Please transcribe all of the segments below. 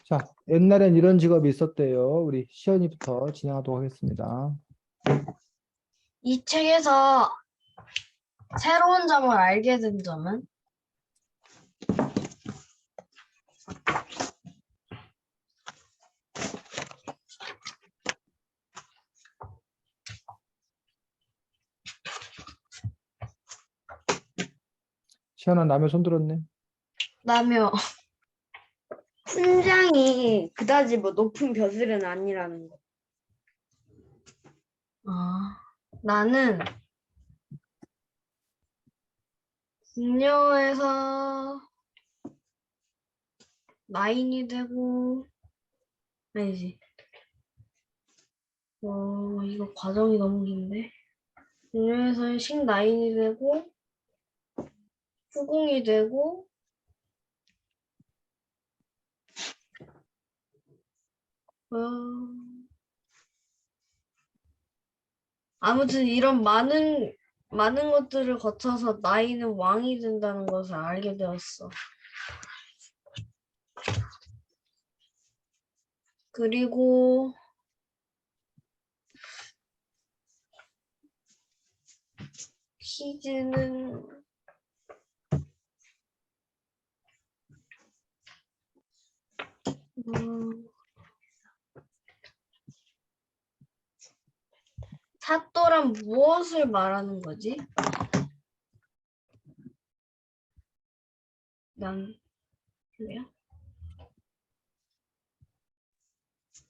자, 옛날엔 이런 직업이 있었대요. 우리 시연이부터 진행하도록 하겠습니다. 이 책에서 새로운 점을 알게 된 점은 시연아, 남의 손 들었네. 라며 훈장이 그다지 뭐 높은 벼슬은 아니라는 거. 나는 궁녀에서 마인이 되고 아니지. 이거 과정이 너무 긴데. 궁녀에서 식라인이 되고 후궁이 되고 어, 아무튼 이런 많은 것들을 거쳐서 나이는 왕이 된다는 것을 알게 되었어. 그리고 퀴즈는 사또란 무엇을 말하는 거지? 그래요?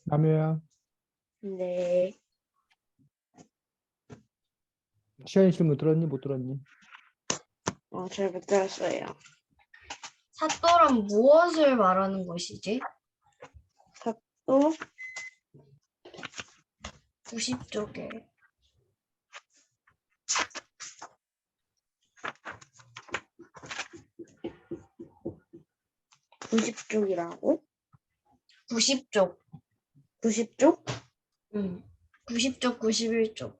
남효야, 네. 시연이 질문 들었니? 못 들었니? 잘 못 들었어요. 사또란 무엇을 말하는 것이지? 또 90쪽에 90쪽이라고? 90쪽 90쪽? 90쪽 91쪽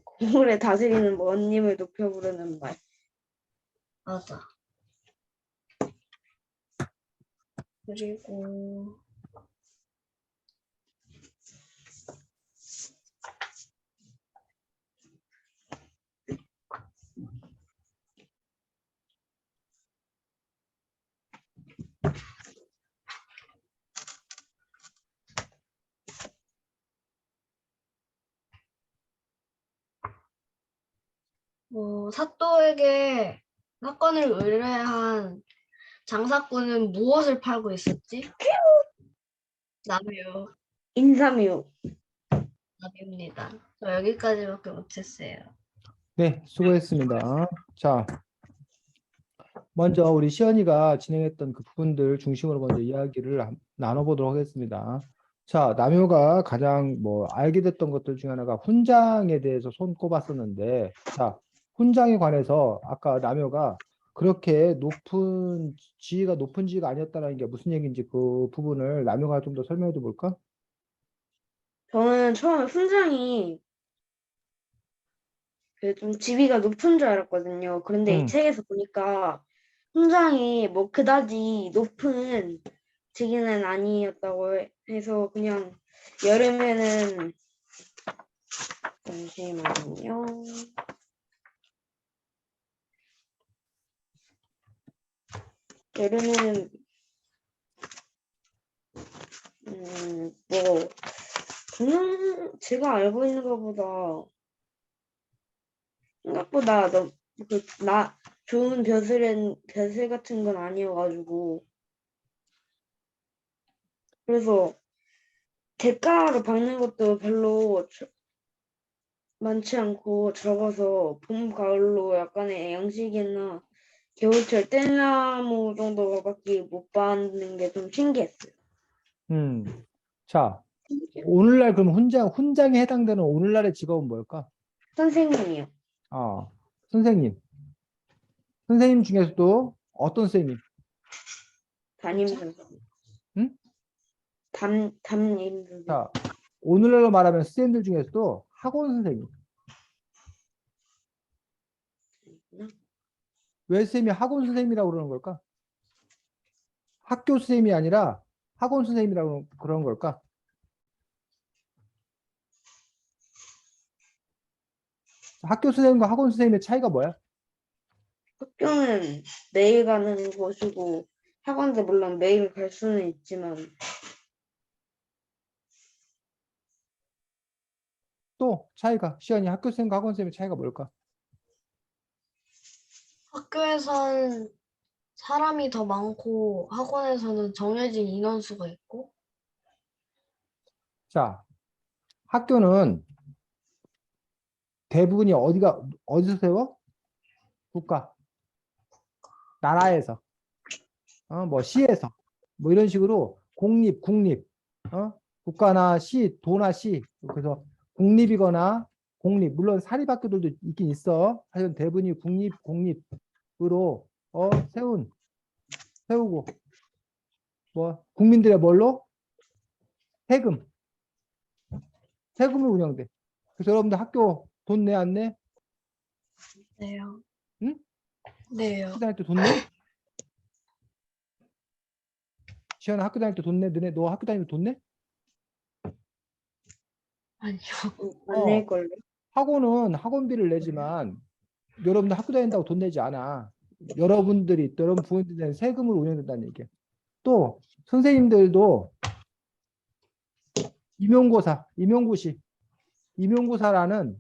고물에 다스리는 원님을 높여 부르는 말. 맞아. 그리고 사또에게 사건을 의뢰한 장사꾼은 무엇을 팔고 있었지? 나무요. 인삼유. 나무입니다. 저 여기까지밖에 못했어요. 네, 수고했습니다. 자, 먼저 우리 시연이가 진행했던 그 부분들 중심으로 먼저 이야기를 나눠보도록 하겠습니다. 자, 남효가 가장 뭐 알게 됐던 것들 중에 하나가 훈장에 대해서 손꼽았었는데, 자, 훈장에 관해서 아까 남효가 그렇게 지위가 높은 지위가 아니었다는 게 무슨 얘기인지 그 부분을 남효가 좀 더 설명해 줘 볼까? 저는 처음에 훈장이 좀 지위가 높은 줄 알았거든요. 그런데 이 응. 책에서 보니까 훈장이 뭐 그다지 높은 직위는 아니었다고 해서 그냥 여름에는 잠시만요. 여름에는 뭐 그냥 제가 알고 있는 것보다 생각보다 나 좋은 벼슬 같은 건 아니어가지고 그래서 대가로 받는 것도 별로 많지 않고 적어서 봄, 가을로 약간의 양식이나 겨울철 땡나무 정도밖에 못 받는 게 좀 신기했어요. 자, 오늘날 그럼 훈장에 해당되는 오늘날의 직업은 뭘까? 선생님이요. 아, 선생님. 선생님 중에서도 어떤 선생님? 담임 선생님. 응? 담임 선생님. 자, 오늘날로 말하면 선생님들 중에서도 학원 선생님. 왜 선생님이 학원 선생님이라고 그러는 걸까? 학교 선생님이 아니라 학원 선생님이라고 그런 걸까? 학교 선생님과 학원 선생님의 차이가 뭐야? 학교는 매일 가는 곳이고 학원도 물론 매일 갈 수는 있지만 또 차이가 시연이 학교 선생님과 학원 선생님의 차이가 뭘까? 학교에선 사람이 더 많고 학원에서는 정해진 인원수가 있고. 자, 학교는 대부분이 어디서 세워? 국가, 나라에서, 뭐 시에서, 뭐 이런 식으로 공립, 국립, 국가나 시, 도나 시, 그래서 공립이거나 공립, 물론 사립학교들도 있긴 있어. 하여튼 대부분이 국립, 공립으로 세우고 뭐 국민들의 뭘로? 세금으로 운영돼. 그래서 여러분들 학교 돈 내 안 내? 네요. 응? 네요. 학교 다닐 때 돈 내? 시연아 학교 다닐 때 돈 내? 너 학교 다닐 때 돈 내? 아니요. 안 어, 낼걸요? 학원은 학원비를 내지만 여러분들 학교 다닌다고 돈 내지 않아. 여러분 부모님들이 내는 세금으로 운영된다는 얘기야. 또 선생님들도 임용고사라는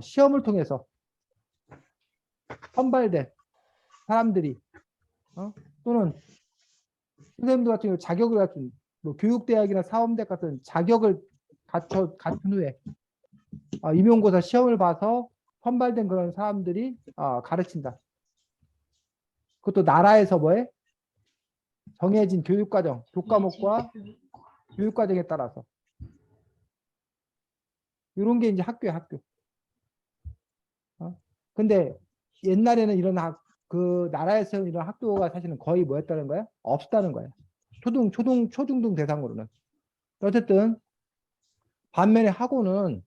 시험을 통해서 선발된 사람들이 또는 선생님들 같은 경우 자격을 갖춘 뭐 교육대학이나 사범대학 같은 자격을 갖춘 후에 임용고사 시험을 봐서 선발된 그런 사람들이 가르친다. 그것도 나라에서 뭐해? 정해진 교육과정, 교과목과 교육과정에 따라서 이런 게 이제 학교야, 학교. 근데 옛날에는 그 나라에서 세운 이런 학교가 사실은 거의 뭐였다는 거야? 없었다는 거야. 초중등 대상으로는. 어쨌든 반면에 학원은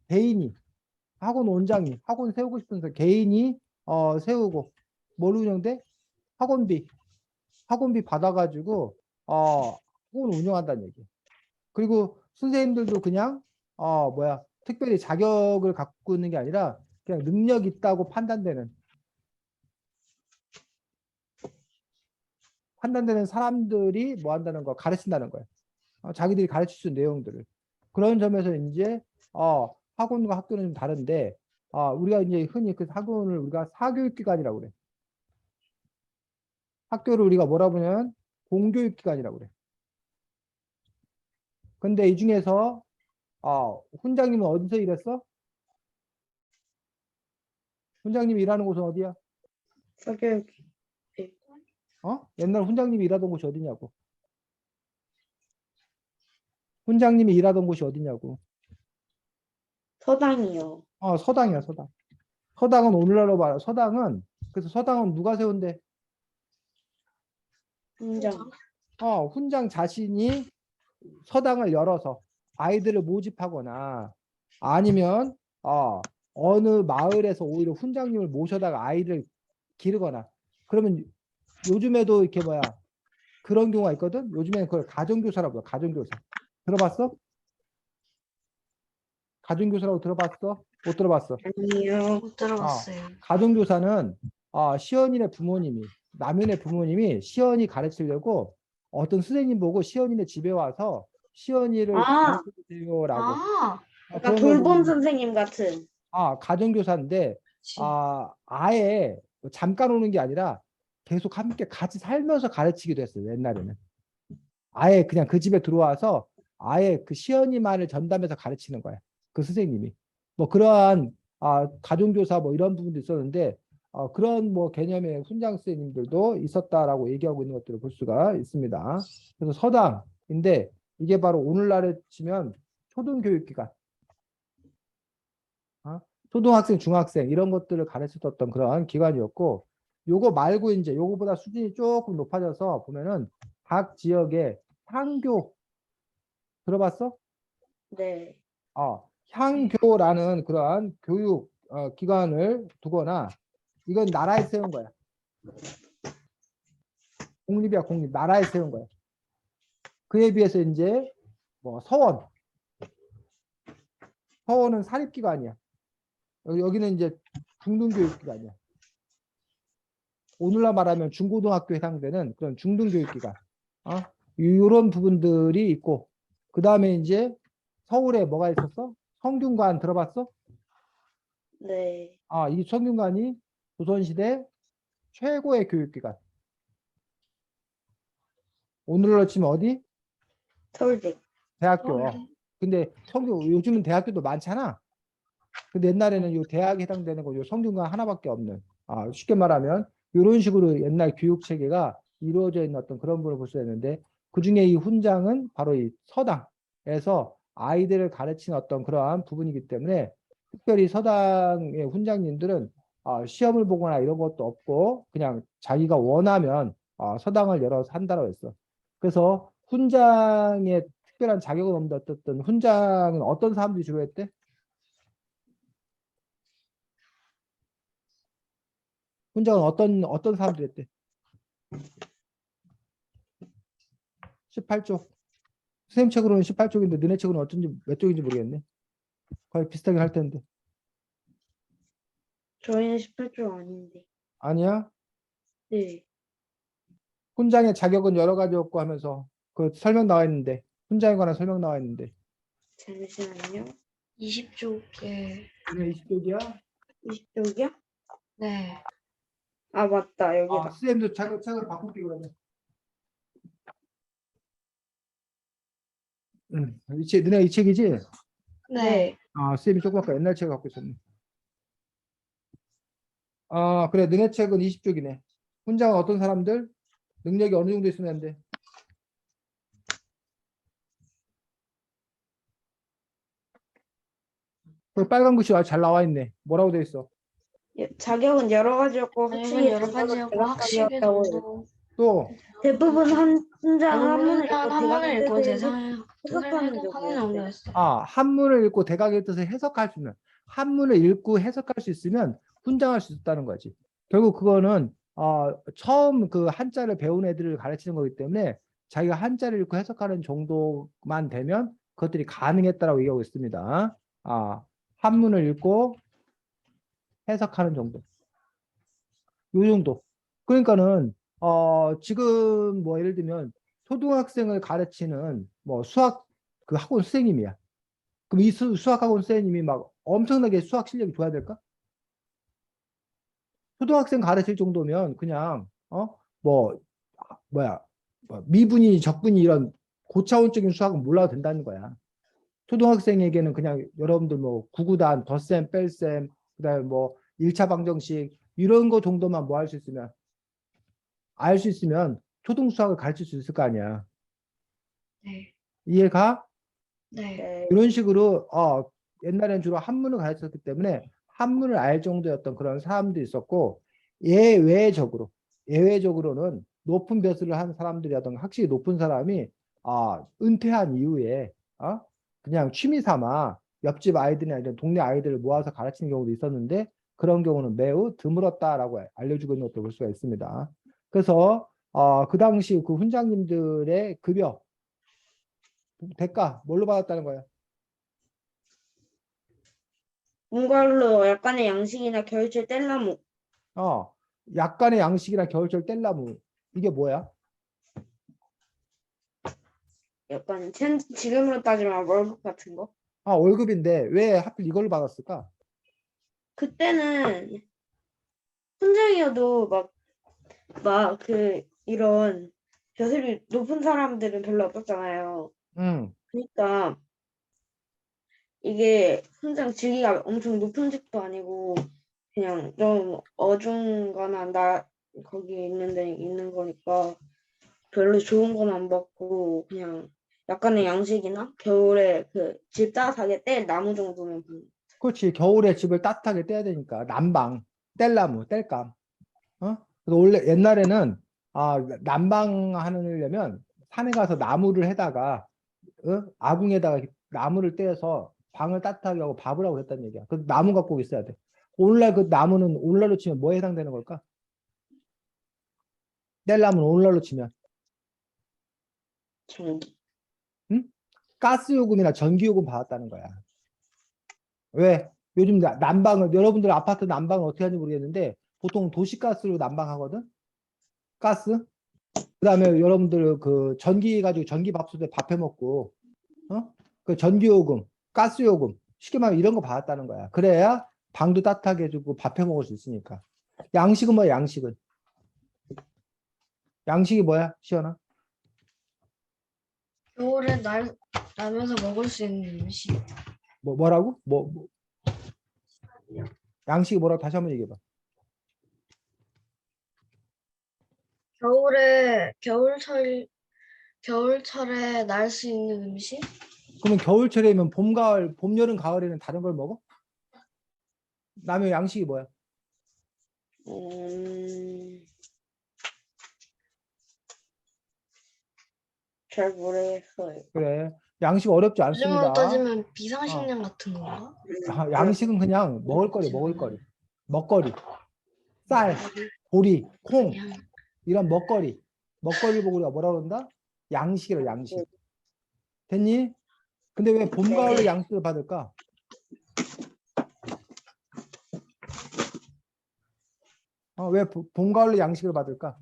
개인이 학원 원장이 학원 세우고 싶으면서 개인이 세우고 뭘 운영돼? 학원비 받아가지고 학원 운영한다는 얘기. 그리고 선생님들도 그냥 특별히 자격을 갖고 있는 게 아니라 그냥 능력 있다고 판단되는 사람들이 뭐 한다는 거 가르친다는 거예요. 자기들이 가르칠 수 있는 내용들을. 그런 점에서 이제 학원과 학교는 좀 다른데 우리가 이제 흔히 그 학원을 우리가 사교육기관이라고 그래. 학교를 우리가 뭐라 부르냐면 공교육기관이라고 그래. 근데 이 중에서 훈장님은 어디서 일했어? 훈장님이 일하는 곳은 어디야? 사교육 옛날 훈장님이 일하던 곳이 어디냐고. 훈장님이 일하던 곳이 어디냐고. 서당이요. 서당이야, 서당. 서당은 오늘날로 말해. 그래서 서당은 누가 세운대? 훈장. 훈장 자신이 서당을 열어서 아이들을 모집하거나 아니면 어느 마을에서 오히려 훈장님을 모셔다가 아이를 기르거나 그러면 요즘에도 이렇게 그런 경우가 있거든. 요즘에는 그걸 가정교사라고 해요. 가정교사. 들어봤어? 가정교사라고 들어봤어? 못 들어봤어? 아니요. 못 들어봤어요. 가정교사는 시연이네 부모님이 남편의 부모님이 시연이 가르치려고 어떤 선생님 보고 시연이네 집에 와서 시연이를 아, 가르쳐주세요라고 아, 그러니까 그런 걸 돌봄 보고 선생님 같은. 가정교사인데 그치. 아예 잠깐 오는 게 아니라 계속 함께 같이 살면서 가르치기도 했어요. 옛날에는 아예 그냥 그 집에 들어와서 아예 그 시연이만을 전담해서 가르치는 거야. 그 선생님이 뭐 그러한 가정교사 뭐 이런 부분도 있었는데 그런 뭐 개념의 훈장 선생님들도 있었다라고 얘기하고 있는 것들을 볼 수가 있습니다. 그래서 서당인데 이게 바로 오늘날에 치면 초등교육기관, 초등학생, 중학생 이런 것들을 가르쳤던 그런 기관이었고 요거 말고 이제 요거보다 수준이 조금 높아져서 보면은 각 지역의 향교 들어봤어? 네. 향교라는 그러한 교육 기관을 두거나 이건 나라에서 세운 거야. 공립이야, 공립. 나라에 세운 거야. 그에 비해서 이제 뭐 서원은 사립기관이야. 여기는 이제 중등교육기관이야. 오늘날 말하면 중고등학교에 해당되는 그런 중등교육기관. 이런 부분들이 있고, 그 다음에 이제 서울에 뭐가 있었어? 성균관 들어봤어? 네. 이 성균관이 조선시대 최고의 교육기관. 오늘날로 치면 어디? 서울대. 대학교. 서울대. 근데 요즘은 대학교도 많잖아. 근데 옛날에는 요 대학에 해당되는 거 요 성균관 하나밖에 없는. 쉽게 말하면 이런 식으로 옛날 교육 체계가 이루어져 있는 어떤 그런 부분을 볼 수 있는데, 그 중에 이 훈장은 바로 이 서당에서 아이들을 가르치는 어떤 그러한 부분이기 때문에, 특별히 서당의 훈장님들은 시험을 보거나 이런 것도 없고 그냥 자기가 원하면 서당을 열어서 한다고 했어. 그래서 훈장에 특별한 자격은 없는데 어쨌든 훈장은 어떤 사람들이 주로 했대? 훈장은 어떤 사람들이 했대? 18쪽. 선생님 책으로는 18쪽인데 너네 책으로는 어쩐지 몇 쪽인지 모르겠네. 거의 비슷하게 할 텐데. 저희는 18조 아닌데. 아니야? 네. 훈장의 자격은 여러 가지였고 하면서 그 설명 나와 있는데, 훈장에 관한 설명 나와 있는데. 잠시만요. 20쪽에. 너네 20쪽이야? 20쪽이요? 네. 아, 맞다. 여기다. 선생님도 책을 바꿀게 그러면. 너네 이 책이지? 네. 선생님이 조금 아까 옛날 책 갖고 있었네. 그래, 너네 책은 20쪽이네. 훈장은 어떤 사람들? 능력이 어느 정도 있으면 안 돼? 그 빨간 글씨 아주 잘 나와 있네. 뭐라고 돼 있어? 자격은 여러 가지였고 자격은 학식이 여러 가지였고 학식의 대학가지였다고 해요. 정도. 또 대부분 훈장 한문을 대부분 읽고 한문을 읽고 대강의 뜻을 대상을 해석하는 해석하는 정도였어요. 정도였어. 한문을 읽고 대각의 뜻을 해석할 수 있는, 한문을 읽고 해석할 수 있으면 훈장할 수 있다는 거지. 결국 그거는 처음 그 한자를 배운 애들을 가르치는 거기 때문에 자기가 한자를 읽고 해석하는 정도만 되면 그것들이 가능했다라고 얘기하고 있습니다. 한문을 읽고 해석하는 정도. 요 정도. 그러니까는 지금 뭐 예를 들면 초등학생을 가르치는 뭐 수학 그 학원 선생님이야. 그럼 이 수학학원 선생님이 막 엄청나게 수학 실력이 좋아야 될까? 초등학생 가르칠 정도면 그냥 뭐 뭐야 뭐 미분이 적분이 이런 고차원적인 수학은 몰라도 된다는 거야. 초등학생에게는 그냥 여러분들 뭐 구구단, 덧셈, 뺄셈, 그다음에 뭐 1차 방정식 이런 거 정도만 뭐 할 수 있으면 알 수 있으면 초등 수학을 가르칠 수 있을 거 아니야. 네. 이해가? 네. 네. 이런 식으로 옛날에는 주로 한문을 가르쳤기 때문에 한문을 알 정도였던 그런 사람도 있었고, 예외적으로는 높은 벼슬을 한 사람들이라든가 학식이 높은 사람이 은퇴한 이후에 그냥 취미 삼아 옆집 아이들이나 이런 동네 아이들을 모아서 가르치는 경우도 있었는데, 그런 경우는 매우 드물었다라고 알려주고 있는 것도 볼 수가 있습니다. 그래서 그 당시 그 훈장님들의 급여 대가 뭘로 받았다는 거예요? 문갈로 약간의 양식이나 겨울철 뗄나무. 약간의 양식이나 겨울철 뗄나무. 이게 뭐야? 약간 지금으로 따지면 월급 같은 거. 월급인데 왜 하필 이걸 받았을까? 그때는 훈장이어도 막 이런 벼슬이 높은 사람들은 별로 없었잖아요. 음, 그러니까 이게 훈장 직위가 엄청 높은 직도 아니고 그냥 좀 어중간한 거기 있는 데 있는 거니까 별로 좋은 건 안 받고 그냥 약간의 양식이나 겨울에 그 집 따뜻하게 뗄 나무 정도는 그렇지. 겨울에 집을 따뜻하게 떼야 되니까 난방, 뗄나무, 뗄감. 그래서 원래 옛날에는 난방하려면 산에 가서 나무를 해다가 아궁에다가 나무를 떼서 방을 따뜻하게 하고 밥을 하고 그랬다는 얘기야. 그 나무 갖고 있어야 돼. 오늘날 그 나무는 오늘날로 치면 뭐에 해당되는 걸까? 떼려면 오늘날로 치면 전기. 가스요금이나 전기요금 받았다는 거야. 왜? 요즘 난방을 여러분들 아파트 난방을 어떻게 하는지 모르겠는데 보통 도시가스로 난방하거든. 가스. 그다음에 여러분들 그 전기 가지고 전기밥솥에 밥 해 먹고 그 전기요금, 가스요금 쉽게 말하면 이런 거 받았다는 거야. 그래야 방도 따뜻하게 해주고 밥 해 먹을 수 있으니까. 양식은 뭐야? 양식은 양식이 뭐야? 시연아? 겨울에 나면서 먹을 수 있는 음식. 뭐라고? 양식이 뭐라고 다시 한번 얘기해봐. 겨울철에 날 수 있는 음식? 그러면 겨울철이면 봄, 가을, 봄, 여름, 가을에는 다른 걸 먹어? 남의 양식이 뭐야? 잘 모르겠어요. 그래. 양식 어렵지 않습니다. 요즘으로 따지면 비상식량 같은 건가? 양식은 그냥 먹을거리. 먹거리. 쌀, 보리, 콩 그냥 이런 먹거리. 먹거리 보고 우리가 뭐라 그런다? 양식이라 양식. 됐니? 근데 왜 봄, 가을에 양식을 받을까? 왜 봄, 가을에 양식을 받을까?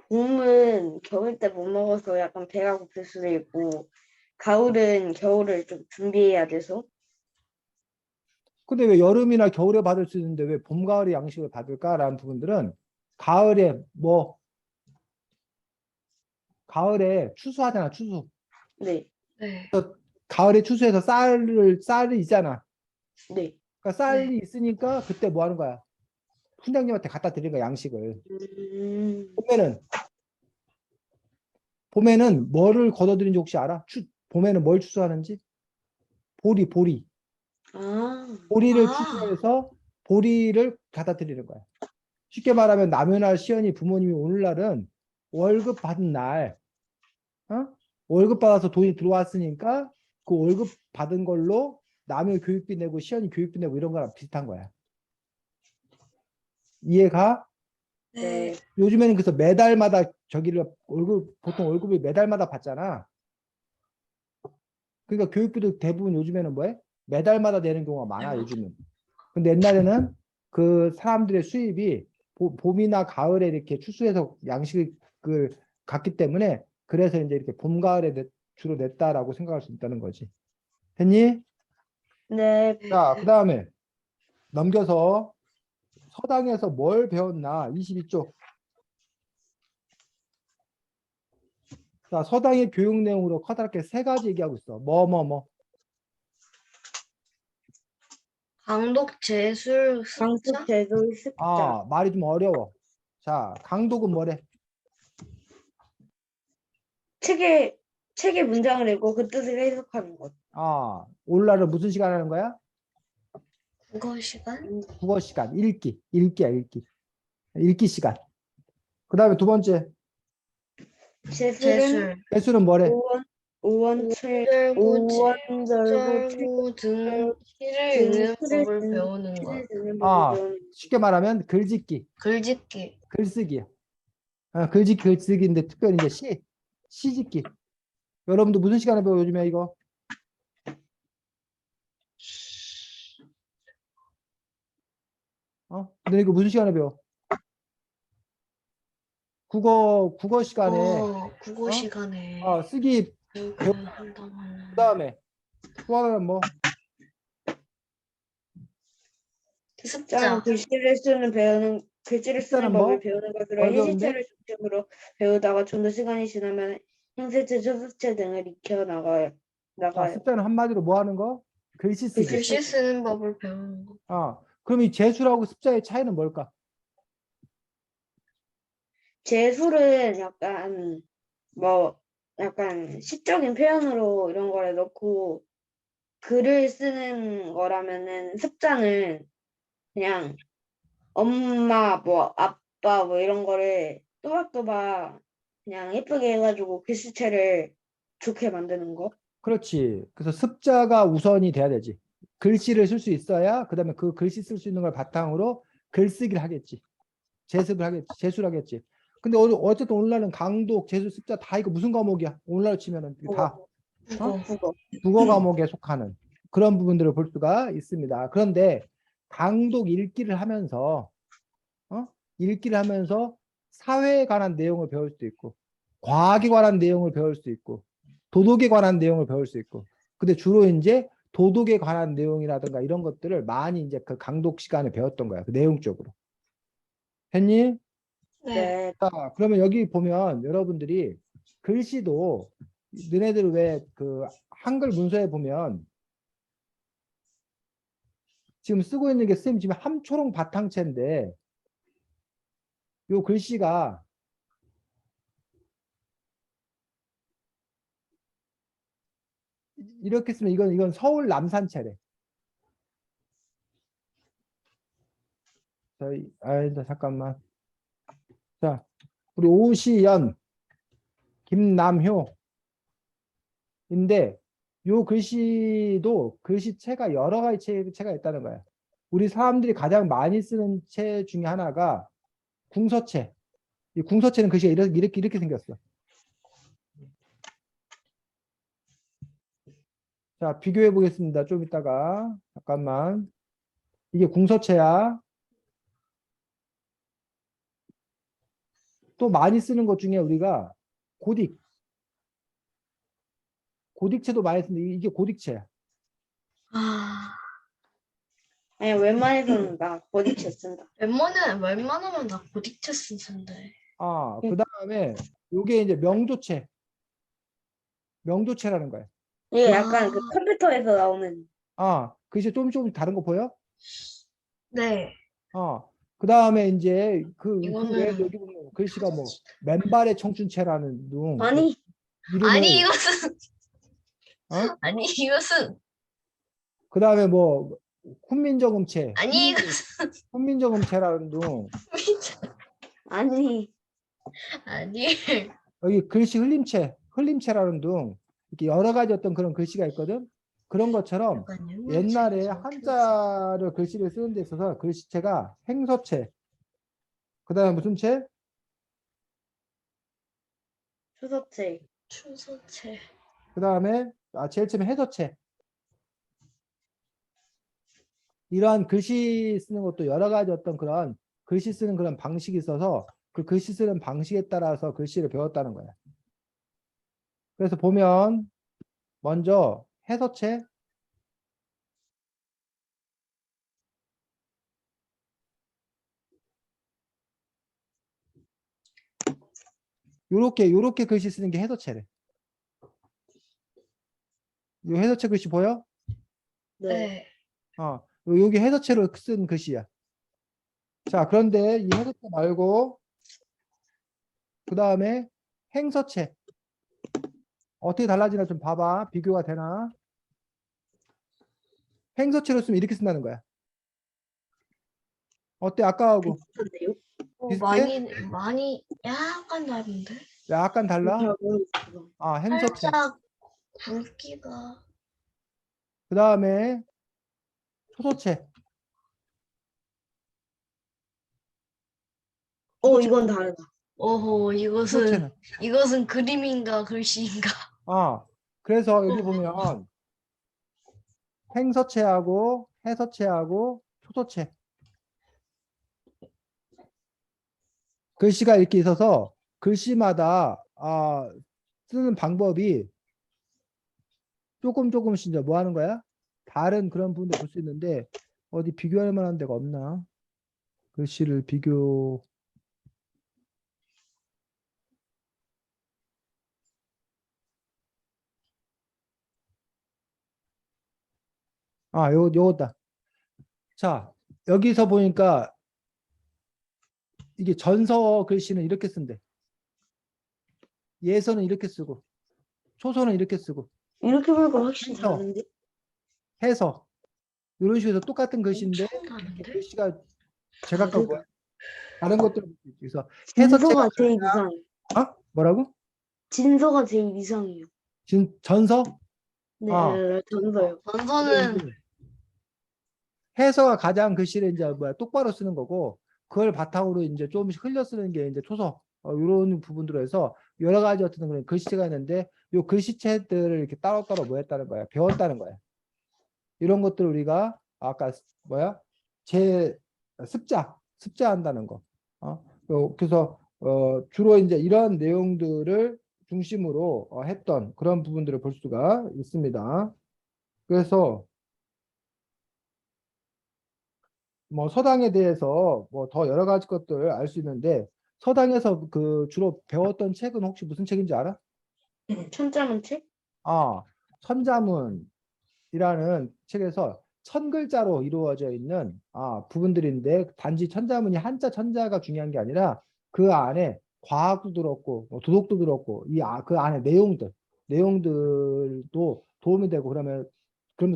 봄은 겨울 때 못 먹어서 약간 배가 고플 수도 있고, 가을은 겨울을 좀 준비해야 돼서. 근데 왜 여름이나 겨울에 받을 수 있는데 왜 봄, 가을에 양식을 받을까라는 부분들은 가을에 가을에 추수하잖아, 추수. 네, 네. 가을에 추수해서 쌀이 있잖아. 네. 그러니까 쌀이 있으니까 그때 뭐 하는 거야? 훈장님한테 갖다 드리는 거야, 양식을. 봄에는 뭐를 걷어들인지 혹시 알아? 봄에는 뭘 추수하는지? 보리. 아, 보리를 아. 추수해서 보리를 갖다 드리는 거야. 쉽게 말하면 남유나 시연이 부모님이 오늘날은 월급 받은 날, 월급 받아서 돈이 들어왔으니까 그 월급 받은 걸로 남의 교육비 내고 시연이 교육비 내고 이런 거랑 비슷한 거야. 이해가? 네. 요즘에는 그래서 매달마다 보통 월급을 매달마다 받잖아. 그러니까 교육비도 대부분 요즘에는 뭐해? 매달마다 내는 경우가 많아, 요즘은. 근데 옛날에는 그 사람들의 수입이 봄이나 가을에 이렇게 추수해서 양식을 갖기 때문에 그래서 이제 이렇게 봄, 가을에 주로 냈다라고 생각할 수 있다는 거지. 됐니? 네. 자, 그 다음에 넘겨서 서당에서 뭘 배웠나? 22쪽. 자, 서당의 교육 내용으로 커다랗게 세 가지 얘기하고 있어. 뭐. 강독, 제술, 강습 습자? 제도 습자. 말이 좀 어려워. 자, 강독은 뭐래? 책에 문장을 읽고 그 뜻을 해석하는 것. 오늘날은 무슨 시간 하는 거야? 국어 시간? 국어 시간, 읽기야, 읽기. 읽기 시간. 그 다음에 두 번째, 제술은 제술, 배수는 뭐래? 오원절구 절구 등 시를 읽는 법을 배우는 것. 쉽게 말하면 글짓기, 글짓기. 글쓰기야. 글쓰기인데 특별히 이제 시짓기. 여러분도 무슨 시간에 배워 요즘에 이거? 근데 이거 무슨 시간에 배워? 국어 시간에 국어 시간에 쓰기 교육을 한다면 그 다음에 또 하나는 뭐? 습자. 글씨를 쓰는 습자는 법을 뭐? 배우는 것으로 뭘 배우는데? 해시체를 중심으로 배우다가 좀 더 시간이 지나면 행세체, 저수체 등을 익혀 나가요. 습자는 한마디로 뭐 하는 거? 글씨 쓰기. 글씨 쓰는 법을 배우는 것. 그럼 이 재수라고 습자의 차이는 뭘까? 제술은 약간 시적인 표현으로 이런 거를 넣고 글을 쓰는 거라면은 습자는 그냥 엄마 뭐 아빠 뭐 이런 거를 또박또박 그냥 예쁘게 해가지고 글씨체를 좋게 만드는 거. 그렇지. 그래서 습자가 우선이 돼야 되지. 글씨를 쓸 수 있어야 그다음에 그 글씨 쓸 수 있는 걸 바탕으로 글쓰기를 하겠지. 재습을 하겠지. 재수를 하겠지. 근데 어쨌든 오늘날은 강독, 재수, 습자 다 이거 무슨 과목이야? 오늘날 치면은 다 국어. 국어. 국어 과목에 속하는 그런 부분들을 볼 수가 있습니다. 그런데 강독 읽기를 하면서 읽기를 하면서 사회에 관한 내용을 배울 수도 있고 과학에 관한 내용을 배울 수 있고 도덕에 관한 내용을 배울 수 있고 근데 주로 이제 도덕에 관한 내용이라든가 이런 것들을 많이 이제 그 강독 시간에 배웠던 거야. 그 내용적으로. 했니? 네. 네. 자, 그러면 여기 보면 여러분들이 글씨도 너네들 왜 그 한글 문서에 보면 지금 쓰고 있는 게 선생님 지금 함초롱 바탕체인데 요 글씨가 이렇게 쓰면 이건 서울 남산체래. 잠깐만. 자, 우리 오시연, 김남효인데 요 글씨도 글씨체가 여러 가지 체가 있다는 거야. 우리 사람들이 가장 많이 쓰는 체 중에 하나가 궁서체. 이 궁서체는 글씨가 이렇게 생겼어. 자, 비교해 보겠습니다. 좀 이따가. 잠깐만. 이게 궁서체야. 또 많이 쓰는 것 중에 우리가 고딕. 고딕체도 많이 쓰는데 이게 고딕체야. 아, 아니 웬만해서는 나 고딕체 쓴다. 웬만하면 나 고딕체 쓰는데. 아, 그 다음에 요게 이제 명조체. 명조체라는 거야. 이게 약간 아. 그 컴퓨터에서 나오는. 아, 글씨 조금 다른 거 보여? 네. 그 다음에 이제 그 외에 이거는 여기 보면 글씨가 뭐 맨발의 청춘체라는 둥. 아니 이름을 아니 이것은 어? 아니 이것은 그 다음에 뭐 훈민정음체, 아니 이것은 훈민정음체라는 둥. 아니 아니 여기 글씨 흘림체라는 둥. 이렇게 여러 가지 어떤 그런 글씨가 있거든. 그런 것처럼 잠깐요. 옛날에 한자를 글씨를 쓰는 데 있어서 글씨체가 행서체. 그 다음에 무슨 체? 추서체. 추서체. 그 다음에 제일 처음에 해서체. 이러한 글씨 쓰는 것도 여러 가지 어떤 그런 글씨 쓰는 그런 방식이 있어서 그 글씨 쓰는 방식에 따라서 글씨를 배웠다는 거야. 그래서 보면 먼저 해서체, 요렇게 글씨 쓰는 게 해서체래. 요 해서체 글씨 보여? 네. 네. 여기 해서체로 쓴 글씨야. 자, 그런데 이 해서체 말고 그 다음에 행서체 어떻게 달라지나 좀 봐봐. 비교가 되나? 행서체로 쓰면 이렇게 쓴다는 거야. 어때? 아까하고 비슷한데요? 비슷해? 많이 약간 다른데? 약간 달라? 잘 모르겠어. 행서체. 살짝 굵기가 그 다음에 초소체. 이건 다르다. 오호 초소체는. 이것은 그림인가 글씨인가? 그래서 여기 보면 행서체하고 해서체하고 초소체. 글씨가 이렇게 있어서 글씨마다 쓰는 방법이 조금씩 이제 뭐 하는 거야? 다른 그런 부분도 볼 수 있는데 어디 비교할 만한 데가 없나? 글씨를 비교. 요거다. 자, 여기서 보니까 이게 전서 글씨는 이렇게 쓴대. 예서는 이렇게 쓰고 초서는 이렇게 쓰고 이렇게 보니까 확실히 해서. 다른데? 해서 이런 식으로 해서 똑같은 글씨인데 엄청 이렇게 다른데? 글씨가 제각각 뭐야? 다른 것들을 볼 수 있지. 그래서 진서가 해서체가 제일 이상해. 뭐라고? 진서가 제일 이상해요. 전서? 네, 아. 전서요. 전서는 해서가 가장 글씨를 이제 뭐야 똑바로 쓰는 거고 그걸 바탕으로 이제 조금씩 흘려 쓰는 게 이제 초서 이런 부분들로 해서 여러 가지 어떤 그런 글씨체가 있는데 요 글씨체들을 이렇게 따로따로 뭐 했다는 거야 배웠다는 거야. 이런 것들을 우리가 아까 뭐야 제 습자한다는 거. 그래서 주로 이제 이런 내용들을 중심으로 했던 그런 부분들을 볼 수가 있습니다. 그래서 뭐 서당에 대해서 뭐 더 여러 가지 것들 알 수 있는데 서당에서 그 주로 배웠던 책은 혹시 무슨 책인지 알아? 천자문책? 아, 천자문이라는 책에서 천 글자로 이루어져 있는 부분들인데 단지 천자문이 한자 천자가 중요한 게 아니라 그 안에 과학도 들었고 뭐 도덕도 들었고 그 안에 내용들도 도움이 되고 그러면서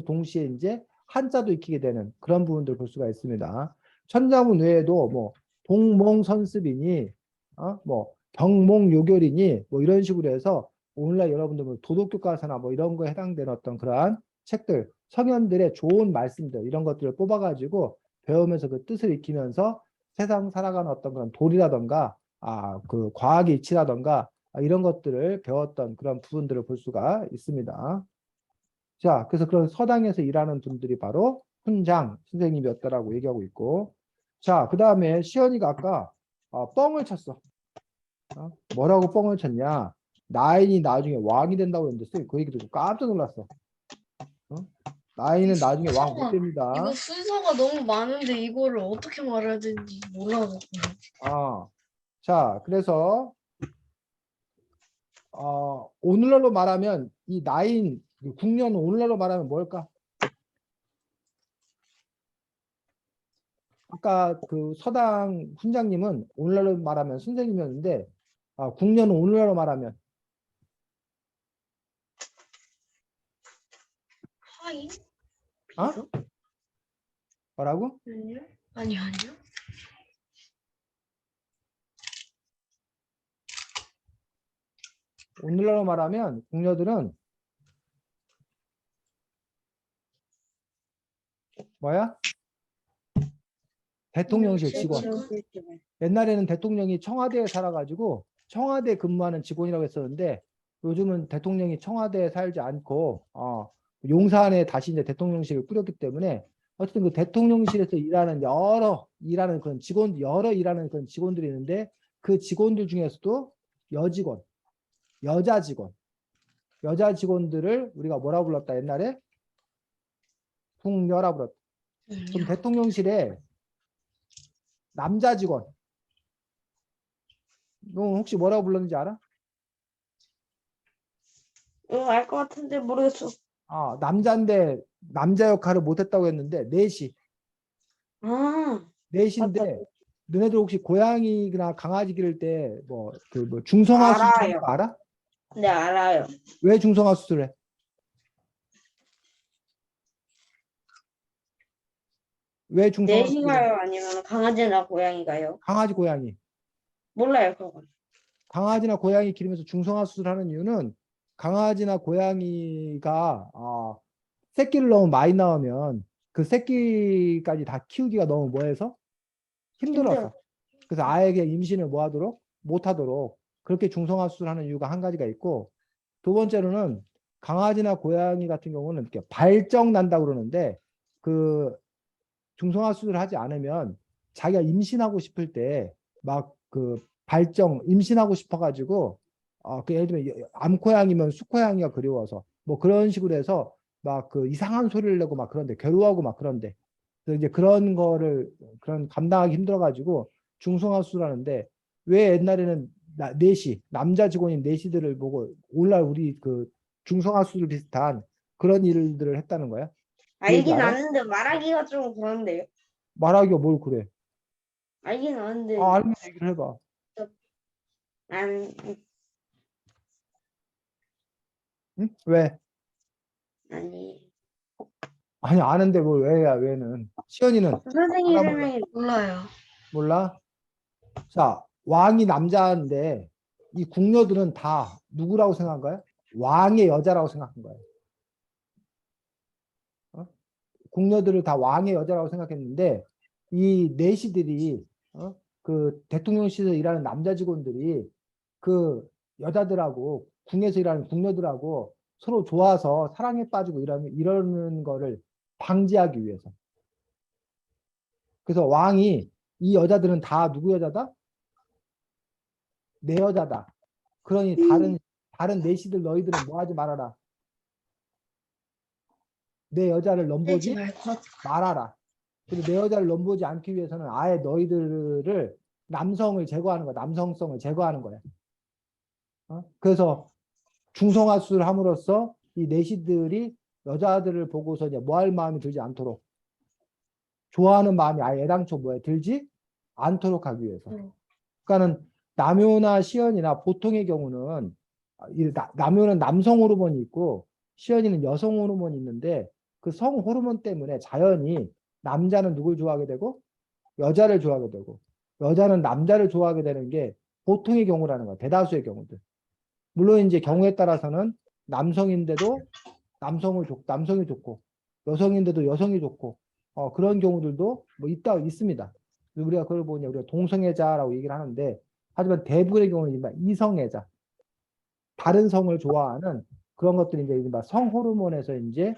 동시에 이제 한자도 익히게 되는 그런 부분들을 볼 수가 있습니다. 천자문 외에도 뭐 동몽선습이니 뭐 경몽요결이니 뭐 이런 식으로 해서 오늘날 여러분들 뭐 도덕교과서나 뭐 이런 거에 해당되는 어떤 그러한 책들, 성현들의 좋은 말씀들 이런 것들을 뽑아가지고 배우면서 그 뜻을 익히면서 세상 살아가는 어떤 그런 도리라던가 그 과학의 이치라던가 이런 것들을 배웠던 그런 부분들을 볼 수가 있습니다. 자, 그래서 그런 서당에서 일하는 분들이 바로 훈장 선생님이었다라고 얘기하고 있고, 자, 그 다음에 시연이가 아까 뻥을 쳤어. 뭐라고 뻥을 쳤냐? 나인이 나중에 왕이 된다고 했는데 그 얘기 듣고 깜짝 놀랐어. 나인은 나중에 왕 못 됩니다. 이거 순서가 너무 많은데 이거를 어떻게 말해야 되는지 몰라서. 자, 그래서 오늘날로 말하면 이 나인 국년은 오늘날로 말하면 뭘까? 아까 그 서당 훈장님은 오늘날로 말하면 선생님이었는데 국년은 오늘날로 말하면 하인? 어? 뭐라고? 아니요. 오늘날로 말하면 궁녀들은 뭐야? 대통령실 직원. 옛날에는 대통령이 청와대에 살아가지고 청와대 근무하는 직원이라고 했었는데 요즘은 대통령이 청와대에 살지 않고 용산에 다시 이제 대통령실을 꾸렸기 때문에 어쨌든 그 대통령실에서 일하는 그런 여러 일하는 그런 직원들이 있는데 그 직원들 중에서도 여자 직원들을 우리가 뭐라 불렀다 옛날에 궁녀라 불렀다. 그럼 대통령실에 남자 직원 너 혹시 뭐라고 불렀는지 알아? 알 것 같은데 모르겠어. 남자인데 남자 역할을 못했다고 했는데 넷이 맞다. 넷인데 너네들 혹시 고양이나 강아지 기를 때 뭐 중성화 수술하는 알아요. 거 알아? 네, 알아요. 왜 중성화 수술해? 왜 중성화 수술해? 넷인가요? 아니면 강아지나 고양이가요? 강아지 고양이 몰라요, 그건. 강아지나 고양이 기르면서 중성화 수술하는 이유는 강아지나 고양이가 새끼를 너무 많이 낳으면 그 새끼까지 다 키우기가 너무 뭐해서 힘들어서 그래서 아이에게 임신을 못하도록 그렇게 중성화 수술하는 이유가 한 가지가 있고 두 번째로는 강아지나 고양이 같은 경우는 이렇게 발정 난다고 그러는데 그 중성화 수술을 하지 않으면 자기가 임신하고 싶을 때 막 그 임신하고 싶어가지고 그 예를 들면 암고양이면 수고양이가 그리워서 뭐 그런 식으로 해서 막 그 이상한 소리를 내고 막 그런데 괴로워하고 막 그런데 그래서 이제 그런 감당하기 힘들어가지고 중성화 수술하는데 왜 옛날에는 남자 직원인 내시들을 보고 오늘날 우리 그 중성화 수술 비슷한 그런 일들을 했다는 거야? 그 얘기 알긴 알아? 아는데 말하기가 좀 그런데요. 말하기가 뭘 그래? 알긴 아는데 알면 얘기를 해봐. 안 응? 왜? 아니 아니 아는데 뭘 왜야 왜는? 시연이는 선생님 알아 몰라? 설명이 몰라요. 몰라? 자 왕이 남자인데 이 궁녀들은 다 누구라고 생각한 거야? 왕의 여자라고 생각한 거야. 궁녀들을 다 왕의 여자라고 생각했는데 이 내시들이 그 대통령실에서 일하는 남자 직원들이 그 여자들하고 궁에서 일하는 궁녀들하고 서로 좋아서 사랑에 빠지고 이러는 거를 방지하기 위해서. 그래서 왕이 이 여자들은 다 누구 여자다? 내 여자다. 그러니 다른 내시들 너희들은 뭐 하지 말아라. 내 여자를 떼지 넘보지 말것. 말아라. 그리고 내 여자를 넘보지 않기 위해서는 아예 너희들을 남성을 제거하는 거야. 남성성을 제거하는 거야. 그래서 중성화수를 함으로써 이 내시들이 여자들을 보고서 이제 뭐 할 마음이 들지 않도록 좋아하는 마음이 아예 애당초 뭐에 들지 않도록 하기 위해서. 그러니까는 남효나 시연이나 보통의 경우는 남효는 남성 호르몬이 있고 시연이는 여성 호르몬이 있는데 그 성 호르몬 때문에 자연히 남자는 누굴 좋아하게 되고 여자를 좋아하게 되고 여자는 남자를 좋아하게 되는 게 보통의 경우라는 거야. 대다수의 경우들. 물론 이제 경우에 따라서는 남성인데도 남성이 좋고 여성인데도 여성이 좋고 그런 경우들도 뭐 있습니다. 우리가 그걸 보냐 우리가 동성애자라고 얘기를 하는데 하지만 대부분의 경우는 이성애자 다른 성을 좋아하는 그런 것들이 이제 성 호르몬에서 이제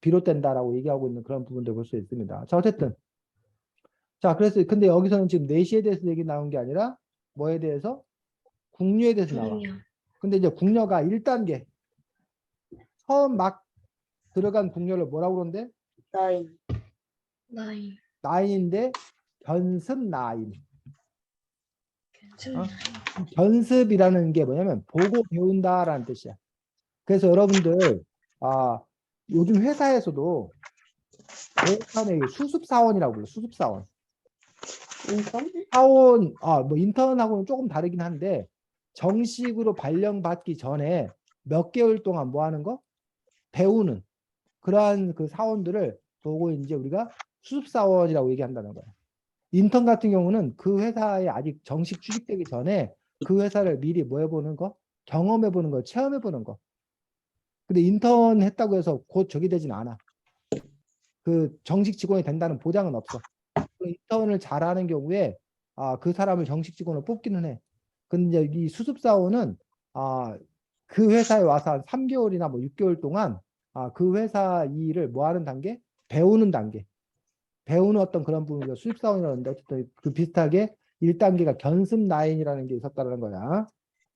비롯된다라고 얘기하고 있는 그런 부분들 볼 수 있습니다. 자 어쨌든 자 그래서 근데 여기서는 지금 내시에 대해서 얘기 나온 게 아니라 뭐에 대해서 궁녀에 대해서 나와. 궁녀. 근데 이제 궁녀가 1단계 처음 막 들어간 궁녀를 뭐라고 그러는데 나인. 나이. 나인인데 견습 나인. 괜찮아. 견습이라는 게 뭐냐면 보고 배운다라는 뜻이야. 그래서 여러분들 요즘 회사에서도 대부분의 수습사원이라고 불러. 수습사원. 인턴? 사원 뭐 인턴하고는 조금 다르긴 한데 정식으로 발령받기 전에 몇 개월 동안 뭐 하는 거? 배우는 그러한 그 사원들을 보고 이제 우리가 수습사원이라고 얘기한다는 거야. 인턴 같은 경우는 그 회사에 아직 정식 취직되기 전에 그 회사를 미리 뭐 해보는 거? 경험해보는 거, 체험해보는 거. 근데 인턴 했다고 해서 곧 저기 되진 않아. 그 정식 직원이 된다는 보장은 없어. 인턴을 잘하는 경우에 그 사람을 정식 직원으로 뽑기는 해. 근데 이 수습사원은 그 회사에 와서 한 3개월이나 뭐 6개월 동안 그 회사 일을 뭐 하는 단계? 배우는 단계. 배우는 어떤 그런 부분이 수습사원이라는데 어쨌든 그 비슷하게 1단계가 견습 라인이라는 게 있었다는 거야.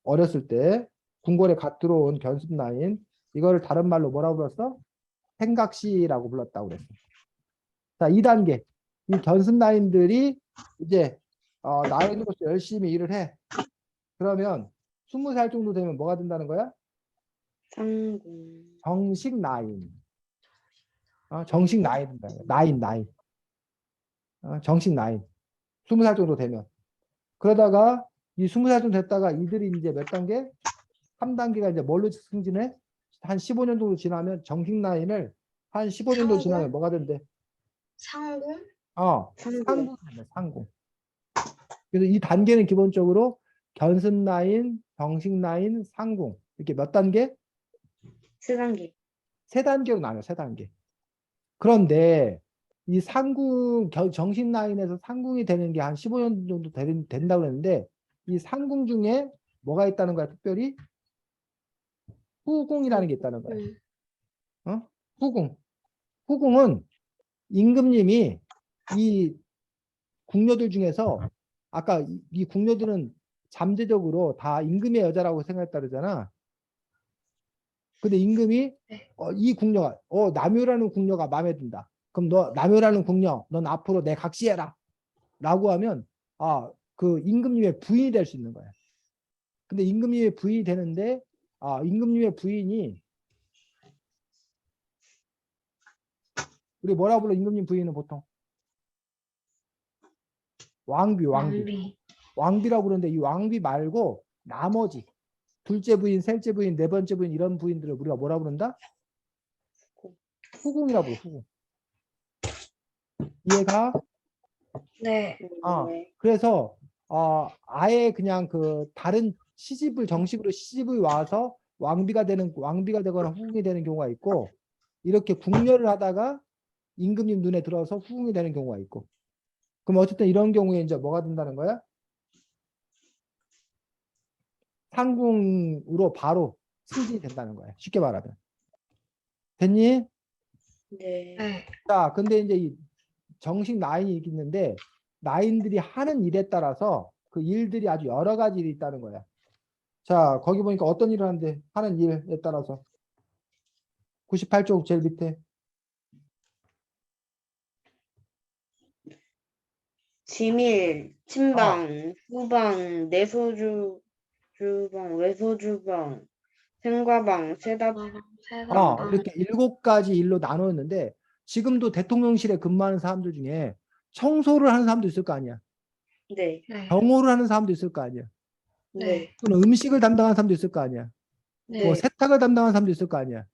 어렸을 때 궁궐에 갓 들어온 견습 라인 이거를 다른 말로 뭐라고 불렀어? 생각시라고 불렀다고 그랬어. 자, 2단계 이 견습 라인들이 이제 라인으로서 열심히 일을 해. 그러면 20살 정도 되면 뭐가 된다는 거야? 상궁. 정식 라인. 정식 라인 된다. 나인. 정식 나이 20살 정도 되면 그러다가 이 20살 정도 됐다가 이들이 이제 몇 단계? 3단계가 이제 뭘로 승진해? 한 15년 정도 지나면 정식 나이를 한 15년 정도 지나면 상궁? 뭐가 된대? 상궁? 상궁. 상궁 된대, 상궁. 그래서 이 단계는 기본적으로 견습 라인, 정식 라인, 상궁 이렇게 몇 단계? 3단계. 3단계로 나눠 3단계. 그런데 이 상궁 정식 라인에서 상궁이 되는 게 한 15년 정도 된다고 했는데 이 상궁 중에 뭐가 있다는 거야? 특별히 후궁이라는 게 있다는 거야. 후궁. 후궁은 임금님이 이 궁녀들 중에서 아까 이 궁녀들은 잠재적으로 다 임금의 여자라고 생각했다 그러잖아. 근데 임금이 이 궁녀가 남효라는 궁녀가 마음에 든다. 그럼 너 남효라는 궁녀 넌 앞으로 내 각시해라 라고 하면 그 임금님의 부인이 될 수 있는 거야. 근데 임금님의 부인이 되는데 임금님의 부인이 우리 뭐라고 불러? 임금님 부인은 보통 왕비라고 그러는데 이 왕비 말고 나머지 둘째 부인, 셋째 부인, 네 번째 부인 이런 부인들을 우리가 뭐라고 부른다? 후궁이라고 불러. 후궁. 이해가? 네. 그래서 아예 그냥 그 다른 정식으로 시집을 와서 왕비가 되거나 후궁이 되는 경우가 있고 이렇게 궁녀를 하다가 임금님 눈에 들어서 후궁이 되는 경우가 있고. 그럼 어쨌든 이런 경우에 이제 뭐가 된다는 거야? 상궁으로 바로 승진이 된다는 거야. 쉽게 말하면. 됐니? 네. 네. 자, 근데 이제 이 정식 라인이 있는데 라인들이 하는 일에 따라서 그 일들이 아주 여러 가지 일이 있다는 거야. 자, 거기 보니까 어떤 일을 하는데 하는 일에 따라서 98쪽 제일 밑에 지밀, 친방, 후방, 내소주, 주방, 외소주방, 생과방, 세답방. 이렇게 7가지 일로 나누었는데 지금도 대통령실에 근무하는 사람들 중에 청소를 하는 사람도 있을 거 아니야. 네. 네. 경호를 하는 사람도 있을 거 아니야. 네. 또는 음식을 담당하는 사람도 있을 거 아니야. 뭐 네. 세탁을 담당하는 사람도 있을 거 아니야.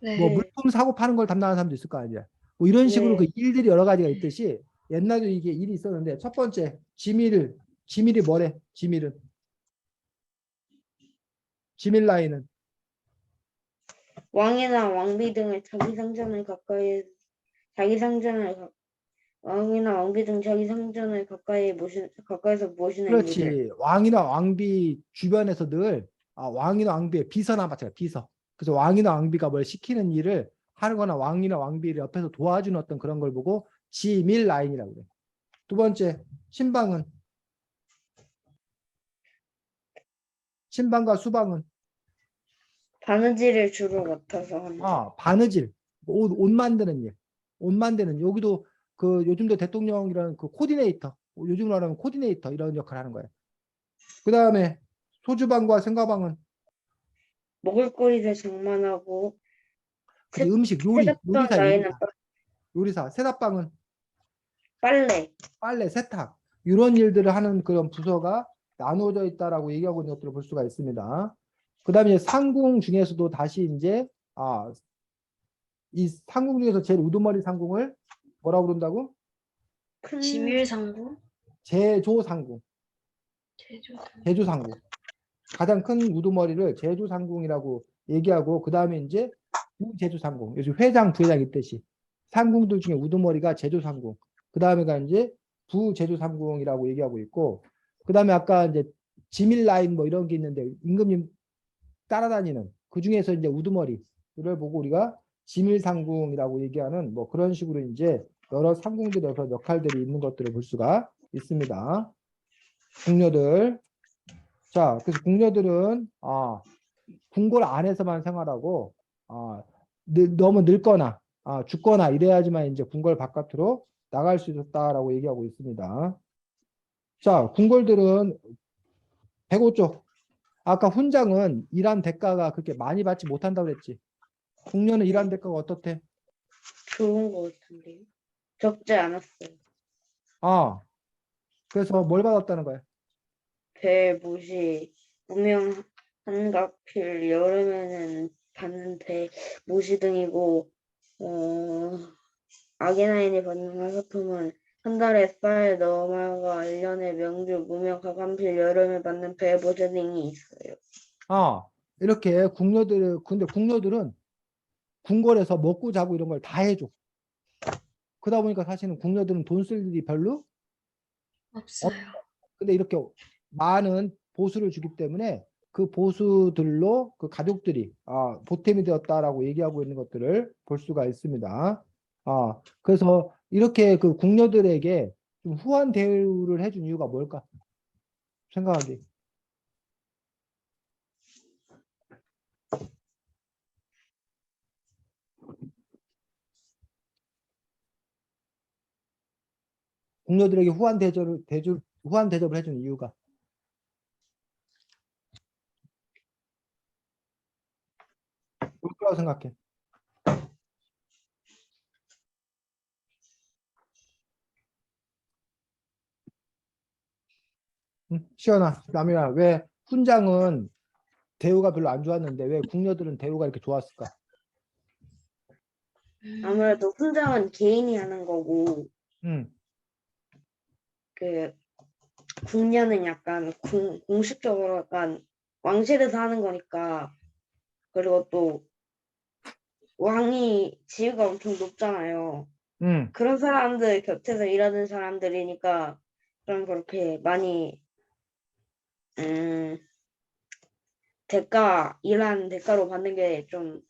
네. 뭐 네. 물품 사고 파는 걸 담당하는 사람도 있을 거 아니야. 뭐 이런 식으로 네. 그 일들이 여러 가지가 있듯이 옛날에도 이게 일이 있었는데 첫 번째 지밀이 뭐래? 지밀 라인은 왕이나 왕비 등을 왕이나 왕비 등 자기 상전을 가까이서 모시는 일을. 그렇지. 왕이나 왕비 주변에서 늘 왕이나 왕비의 비서나 마찬가지 비서. 그래서 왕이나 왕비가 뭘 시키는 일을 하거나 왕이나 왕비를 옆에서 도와주는 어떤 그런 걸 보고 지밀 라인이라고 그래. 두 번째 신방과 수방은 바느질을 주로 맡아서 한다. 바느질, 옷 만드는 일, 옷 만드는 여기도 그 요즘도 대통령이라는 그 코디네이터, 요즘으로 하면 코디네이터 이런 역할을 하는 거예요. 그 다음에 소주방과 생과방은 먹을거리를 장만하고 그지 음식, 세탁방 라인은 요리사, 세탁방은 빨래. 빨래, 세탁 이런 일들을 하는 그런 부서가 나누어져 있다라고 얘기하고 있는 것들을 볼 수가 있습니다. 그 다음에 상궁 중에서도 다시 이제 이 상궁 중에서 제일 우두머리 상궁을 뭐라고 그런다고? 큰 지밀상궁. 제조상궁. 제조상궁. 제조상궁. 가장 큰 우두머리를 제조상궁이라고 얘기하고 그 다음에 이제 부제조상궁. 요즘 회장, 부회장 있듯이 상궁들 중에 우두머리가 제조상궁. 그 다음에가 이제 부제조상궁이라고 얘기하고 있고 그 다음에 아까 이제 지밀라인 뭐 이런 게 있는데 임금님 따라다니는 그 중에서 이제 우두머리를 보고 우리가 지밀상궁이라고 얘기하는 뭐 그런 식으로 이제 여러 상궁들의 여러 역할들이 있는 것들을 볼 수가 있습니다. 궁녀들. 자, 그래서 궁녀들은 궁궐 안에서만 생활하고 너무 늙거나 죽거나 이래야지만 이제 궁궐 바깥으로 나갈 수 있었다라고 얘기하고 있습니다. 자, 궁궐들은 105쪽. 아까 훈장은 일한 대가가 그렇게 많이 받지 못한다고 그랬지. 궁녀는 일한 대가가 어떻대? 좋은 것 같은데요. 적지 않았어요. 그래서 뭘 받았다는 거야? 배, 모시, 무명, 한가필, 여름에는 받는 배, 모시 등이고, 아기나인이 받는 화사품은 한 달에 쌀, 너말과 1년에 명주, 무명, 가간필, 여름에 받는 배, 모시 등이 있어요. 이렇게 근데 궁녀들은 궁궐에서 먹고 자고 이런 걸 다 해줘. 그러다 보니까 사실은 궁녀들은 돈 쓸 일이 별로 없어요. 근데 이렇게 많은 보수를 주기 때문에 그 보수들로 그 가족들이 보탬이 되었다라고 얘기하고 있는 것들을 볼 수가 있습니다. 그래서 이렇게 그 궁녀들에게 좀 후한 대우를 해준 이유가 뭘까? 생각하기. 궁녀들에게 후한 대접을 해준 이유가 뭘까라고 생각해? 시연아, 남이야, 왜 훈장은 대우가 별로 안 좋았는데 왜 궁녀들은 대우가 이렇게 좋았을까? 아무래도 훈장은 개인이 하는 거고, 음, 그 궁녀는 약간 공식적으로 약간 왕실에서 하는 거니까. 그리고 또 왕이 지위가 엄청 높잖아요. 그런 사람들 곁에서 일하는 사람들이니까 그럼 그렇게 많이 일하는 대가로 받는 게 좀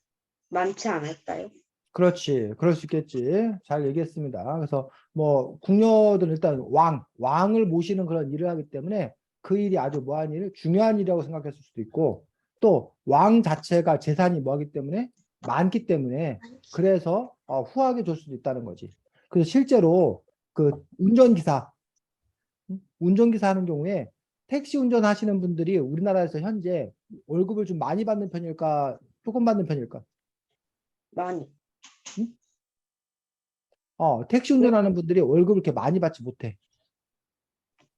많지 않을까요? 그렇지. 그럴 수 있겠지. 잘 얘기했습니다. 그래서 뭐 궁녀들은 일단 왕을 모시는 그런 일을 하기 때문에 그 일이 아주 뭐한 일, 중요한 일이라고 생각했을 수도 있고 또 왕 자체가 재산이 뭐하기 때문에 많기 때문에 그래서 후하게 줄 수도 있다는 거지. 그래서 실제로 그 운전기사 하는 경우에 택시 운전하시는 분들이 우리나라에서 현재 월급을 좀 많이 받는 편일까, 조금 받는 편일까? 많이. 응? 택시 왜? 운전하는 분들이 월급을 이렇게 많이 받지 못해.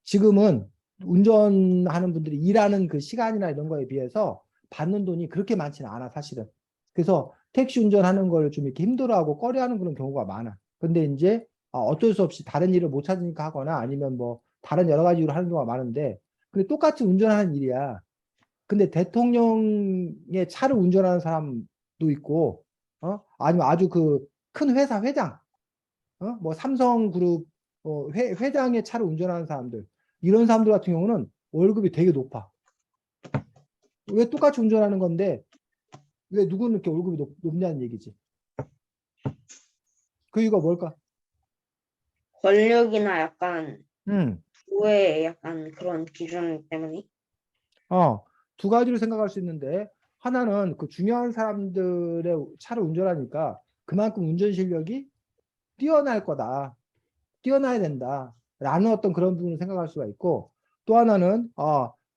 지금은 운전하는 분들이 일하는 그 시간이나 이런 거에 비해서 받는 돈이 그렇게 많지는 않아, 사실은. 그래서 택시 운전하는 걸 좀 이렇게 힘들어하고 꺼려하는 그런 경우가 많아. 근데 이제 어쩔 수 없이 다른 일을 못 찾으니까 하거나 아니면 뭐 다른 여러 가지 이유로 하는 경우가 많은데 근데 똑같이 운전하는 일이야. 근데 대통령의 차를 운전하는 사람도 있고, 아니면 아주 그 큰 회사 회장, 뭐 삼성그룹 회장의 차를 운전하는 사람들 이런 사람들 같은 경우는 월급이 되게 높아. 왜 똑같이 운전하는 건데 왜 누구는 이렇게 월급이 높냐는 얘기지. 그 이유가 뭘까? 권력이나 약간 음, 부의 약간 그런 기준 때문에. 어, 두 가지로 생각할 수 있는데 하나는 그 중요한 사람들의 차를 운전하니까 그만큼 운전 실력이 뛰어날 거다. 뛰어나야 된다. 라는 어떤 그런 부분을 생각할 수가 있고 또 하나는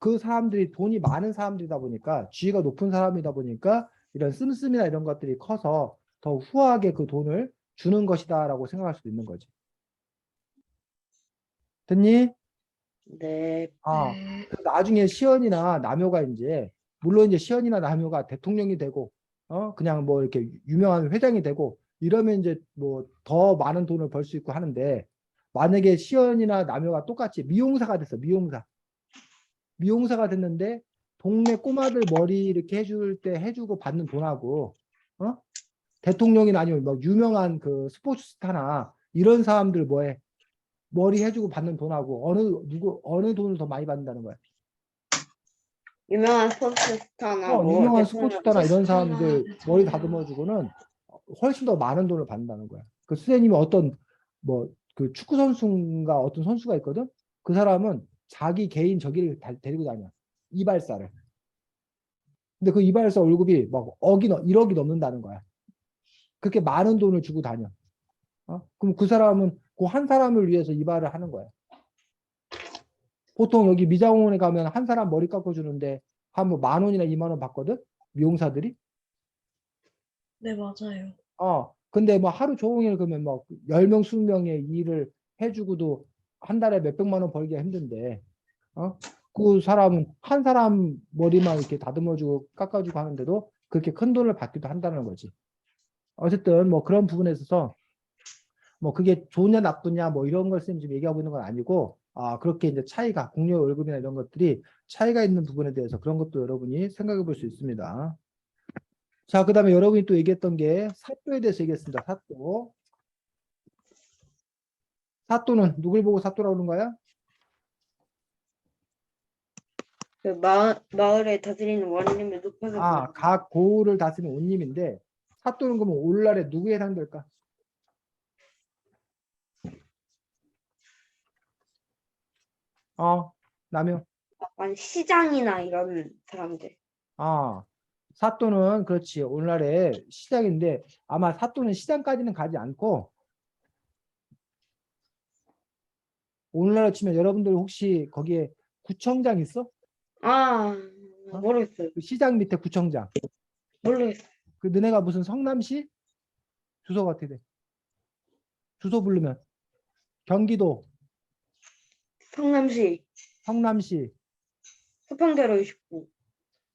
그 사람들이 돈이 많은 사람들이다 보니까 지위가 높은 사람이다 보니까 이런 씀씀이나 이런 것들이 커서 더 후하게 그 돈을 주는 것이다라고 생각할 수도 있는 거지. 됐니? 네. 네. 나중에 시연이나 남효가 이제 물론 이제 시연이나 남효가 대통령이 되고 그냥 뭐 이렇게 유명한 회장이 되고 이러면 이제 뭐 더 많은 돈을 벌 수 있고 하는데 만약에 시연이나 남효가 똑같이 미용사가 됐어. 미용사가 됐는데 동네 꼬마들 머리 이렇게 해줄 때 해주고 받는 돈하고 어? 대통령이나 아니면 뭐 유명한 그 스포츠 스타나 이런 사람들 뭐해 머리 해주고 받는 돈하고 어느 돈을 더 많이 받는다는 거야. 유명한 스포츠 스타나 뭐 유명한 스포츠 대통령 스타나 이런 스타나 사람들 머리 다듬어주고는 훨씬 더 많은 돈을 받는다는 거야. 그 선생님이 어떤 뭐 그 축구 선수인가 어떤 선수가 있거든. 그 사람은 자기 개인 저기를 데리고 다녀. 이발사를. 근데 그 이발사 월급이 막 1억이 넘는다는 거야. 그렇게 많은 돈을 주고 다녀. 그럼 그 사람은 그 한 사람을 위해서 이발을 하는 거야. 보통 여기 미장원에 가면 한 사람 머리 깎아주는데 한 뭐 10,000원이나 20,000원 받거든. 미용사들이. 네, 맞아요. 근데 뭐 하루 종일 그러면 뭐 10명, 20명의 일을 해주고도 한 달에 몇백만 원 벌기가 힘든데, 어? 그 사람은 한 사람 머리만 이렇게 다듬어주고 깎아주고 하는데도 그렇게 큰 돈을 받기도 한다는 거지. 어쨌든 뭐 그런 부분에 있어서 뭐 그게 좋냐 나쁘냐 뭐 이런 걸 쌤 지금 얘기하고 있는 건 아니고, 그렇게 이제 차이가, 공유 월급이나 이런 것들이 차이가 있는 부분에 대해서 그런 것도 여러분이 생각해 볼 수 있습니다. 자, 그 다음에 여러분이 또 얘기했던 게 사또에 대해서 얘기했습니다. 사또. 사또는 누굴 보고 사또라고 그러는 거야? 그 마을에 다스리는 원님을 높여서 보는. 각 고을을 다스리는 온님인데 사또는 그러면 오늘날에 누구에 해당될까? 남영. 약간 시장이나 이런 사람들. 아, 사또는 그렇지. 오늘날에 시장인데 아마 사또는 시장까지는 가지 않고 오늘날로 치면 여러분들 혹시 거기에 구청장 있어? 아, 어? 모르겠어요. 그 시장 밑에 구청장. 모르겠어요. 그 너네가 무슨 성남시? 주소가 어떻게 돼? 주소 부르면 경기도 성남시 성남시 수평대로 29.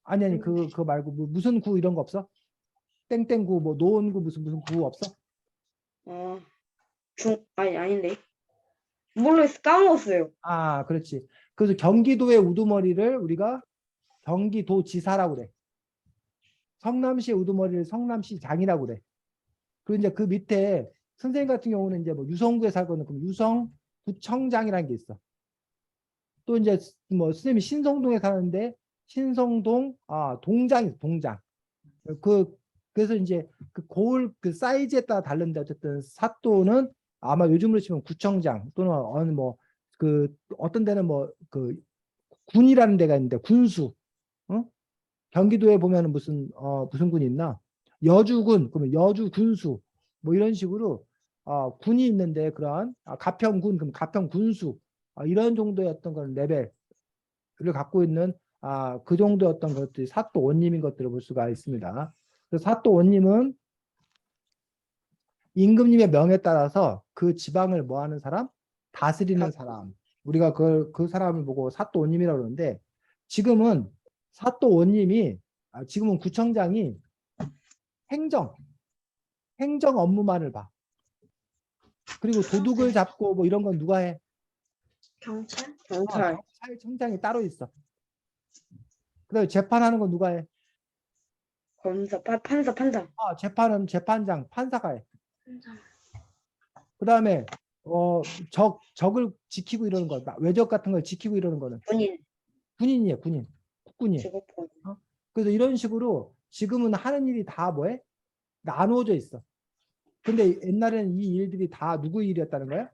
아니 그거 말고 무슨 구 이런 거 없어? 땡땡구 뭐 노원구 무슨 구 없어? 어, 아닌데. 모르겠어. 까먹었어요. 그렇지. 그래서 경기도의 우두머리를 우리가 경기도지사라고 그래. 성남시의 우두머리를 성남시장이라고 그래. 그리고 이제 그 밑에 선생님 같은 경우는 이제 뭐 유성구에 살거든. 그럼 유성구청장이라는 게 있어. 또 이제 뭐 선생님이 신성동에 사는데 신성동 동장이 있어, 동장. 그 그래서 이제 그 고을 그 사이즈에 따라 다른데 어쨌든 사또는 아마 요즘으로 치면 구청장 또는 어느 뭐 그 어떤 데는 뭐 그 군이라는 데가 있는데 군수. 어? 경기도에 보면은 무슨 군이 있나? 여주군, 그러면 여주 군수 뭐 이런 식으로 군이 있는데 그런 가평군 그럼 가평 군수 이런 정도의 어떤 그런 레벨을 갖고 있는 그 정도의 어떤 것들이 사또 원님인 것들을 볼 수가 있습니다. 그래서 사또 원님은 임금님의 명에 따라서 그 지방을 뭐 하는 사람? 다스리는 사람. 우리가 그 사람을 보고 사또 원님이라고 그러는데 지금은 사또 원님이 지금은 구청장이 행정 업무만을 봐. 그리고 도둑을 잡고 뭐 이런 건 누가 해? 경찰? 경찰, 경찰청장이 따로 있어. 그다음에 재판하는 건 누가 해? 검사, 판사. 재판은 재판장, 판사가 해. 그다음에 적을 지키고 이러는 거, 외적 같은 걸 지키고 이러는 거는 군인, 군인이에요, 군인. 국군이에요. 직업군. 그래서 이런 식으로 지금은 하는 일이 다 뭐해? 나누어져 있어. 근데 옛날에는 이 일들이 다 누구 일이었다는 거야?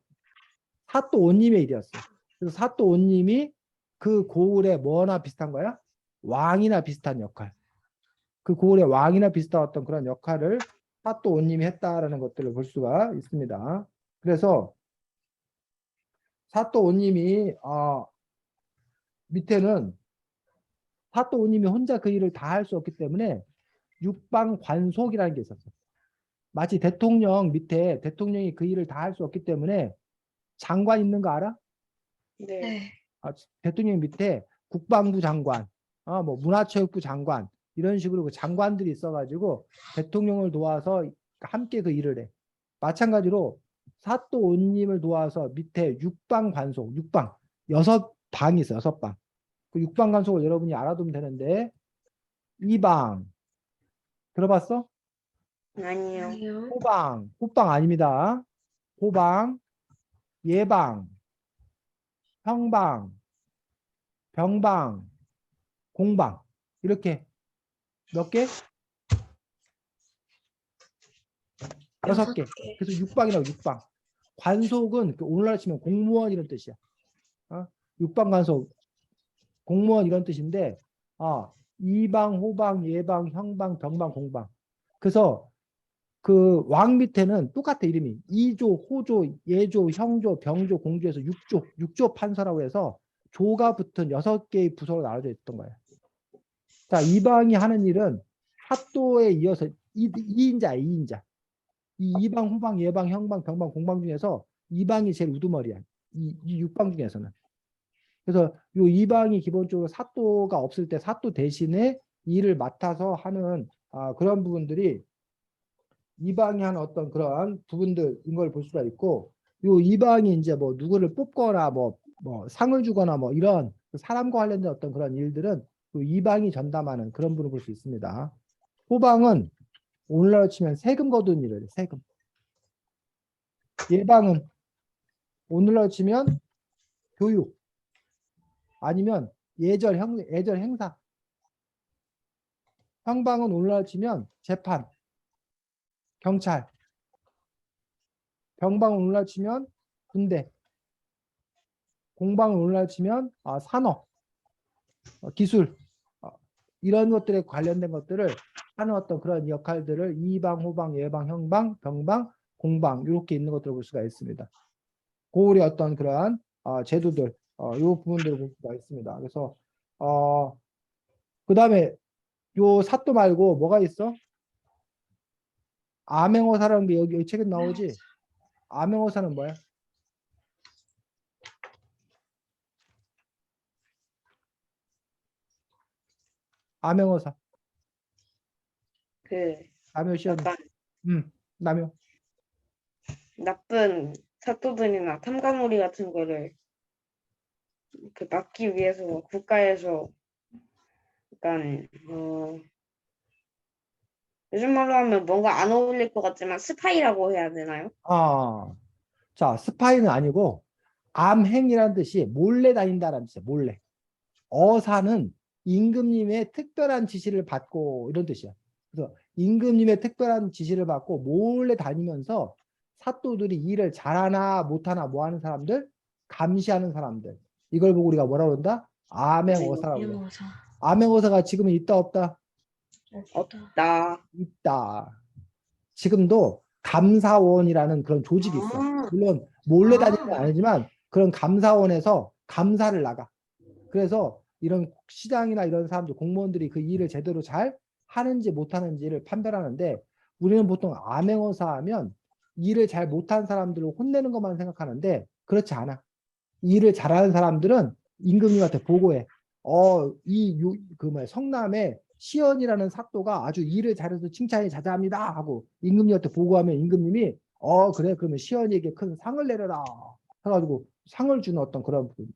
사또 온님의 일이었어. 그래서 사또 온님이 그 고을에 뭐나 비슷한 거야? 왕이나 비슷한 역할. 그 고을의 왕이나 비슷한 어떤 그런 역할을 사또 온님이 했다라는 것들을 볼 수가 있습니다. 그래서 사또 온님이 밑에는 사또 온님이 혼자 그 일을 다 할 수 없기 때문에 육방 관속이라는 게 있었어. 마치 대통령 밑에 대통령이 그 일을 다 할 수 없기 때문에 장관 있는 거 알아? 네. 네. 대통령 밑에 국방부 장관, 뭐 문화체육부 장관 이런 식으로 그 장관들이 있어가지고 대통령을 도와서 함께 그 일을 해. 마찬가지로 사또 온님을 도와서 밑에 육방 관속, 육방 6방이 있어, 6방. 그 육방 관속을 여러분이 알아두면 되는데 이방 들어봤어? 아니요. 아니요. 호방 아닙니다. 호방, 예방, 형방, 병방, 공방 이렇게 몇 개? 6개. 그래서 육방이라고 육방. 관속은 오늘날 치면 공무원 이런 뜻이야. 육방 관속 공무원 이런 뜻인데 이방, 호방, 예방, 형방, 병방, 공방. 그래서 그 왕 밑에는 똑같아 이름이 이조, 호조, 예조, 형조, 병조, 공조에서 육조 판서라고 해서 조가 붙은 6개의 부서로 나눠져 있던 거예요. 자, 이방이 하는 일은 사또에 이어서 2인자야, 2인자. 이 이방, 후방, 예방, 형방, 병방, 공방 중에서 이방이 제일 우두머리야. 이 육방 중에서는. 그래서 요 이방이 기본적으로 사또가 없을 때 사또 대신에 일을 맡아서 하는 그런 부분들이 이방이 하는 어떤 그런 부분들인 걸 볼 수가 있고, 요 이방이 이제 뭐 누구를 뽑거나 뭐 상을 주거나 뭐 이런 사람과 관련된 어떤 그런 일들은 요 이방이 전담하는 그런 분을 볼 수 있습니다. 호방은 오늘날로 치면 세금 거두는 일을 해, 세금. 예방은 오늘날로 치면 교육 아니면 예절 행사. 형방은 오늘날로 치면 재판, 경찰. 병방은 오늘날로 치면 군대. 공방은 오늘날로 치면 산업, 기술 이런 것들에 관련된 것들을 하는 어떤 그런 역할들을 이방, 호방, 예방, 형방, 병방, 공방 이렇게 있는 것들을 볼 수가 있습니다. 고을의 어떤 그러한 제도들 이 부분들을 볼 수가 있습니다. 그래서 그 다음에 요 사또 말고 뭐가 있어? 암행어사라는 게 여기 책에 나오지? 암행어사는 뭐야? 암행어사. 그 남효 시연. 약간 남효. 나쁜 사또들이나 탐관오리 같은 거를 그 막기 위해서 국가에서 약간 요즘 말로 하면 뭔가 안 어울릴 것 같지만 스파이라고 해야 되나요? 자, 스파이는 아니고 암행이라는 뜻이 몰래 다닌다라는 뜻이야. 몰래. 어사는 임금님의 특별한 지시를 받고 이런 뜻이야. 그래서 임금님의 특별한 지시를 받고 몰래 다니면서 사또들이 일을 잘하나 못하나 뭐 하는 사람들, 감시하는 사람들. 이걸 보고 우리가 뭐라 그런다? 암행어사라고 그래. 명사. 암행어사가 지금은 있다 없다? 없다. 있다. 지금도 감사원이라는 그런 조직이 있어. 아, 물론 몰래 다니는 건 아. 아니지만 그런 감사원에서 감사를 나가. 그래서 이런 시장이나 이런 사람들, 공무원들이 그 일을 제대로 잘 하는지 못하는지를 판별하는데 우리는 보통 암행어사 하면 일을 잘 못한 사람들을 혼내는 것만 생각하는데 그렇지 않아. 일을 잘하는 사람들은 임금님한테 보고해. 그 뭐야, 성남의 시연이라는 사또가 아주 일을 잘해서 칭찬이 자자합니다 하고 임금님한테 보고하면 임금님이 그래 그러면 시연이에게 큰 상을 내려라 해가지고 상을 주는 어떤 그런 부분들.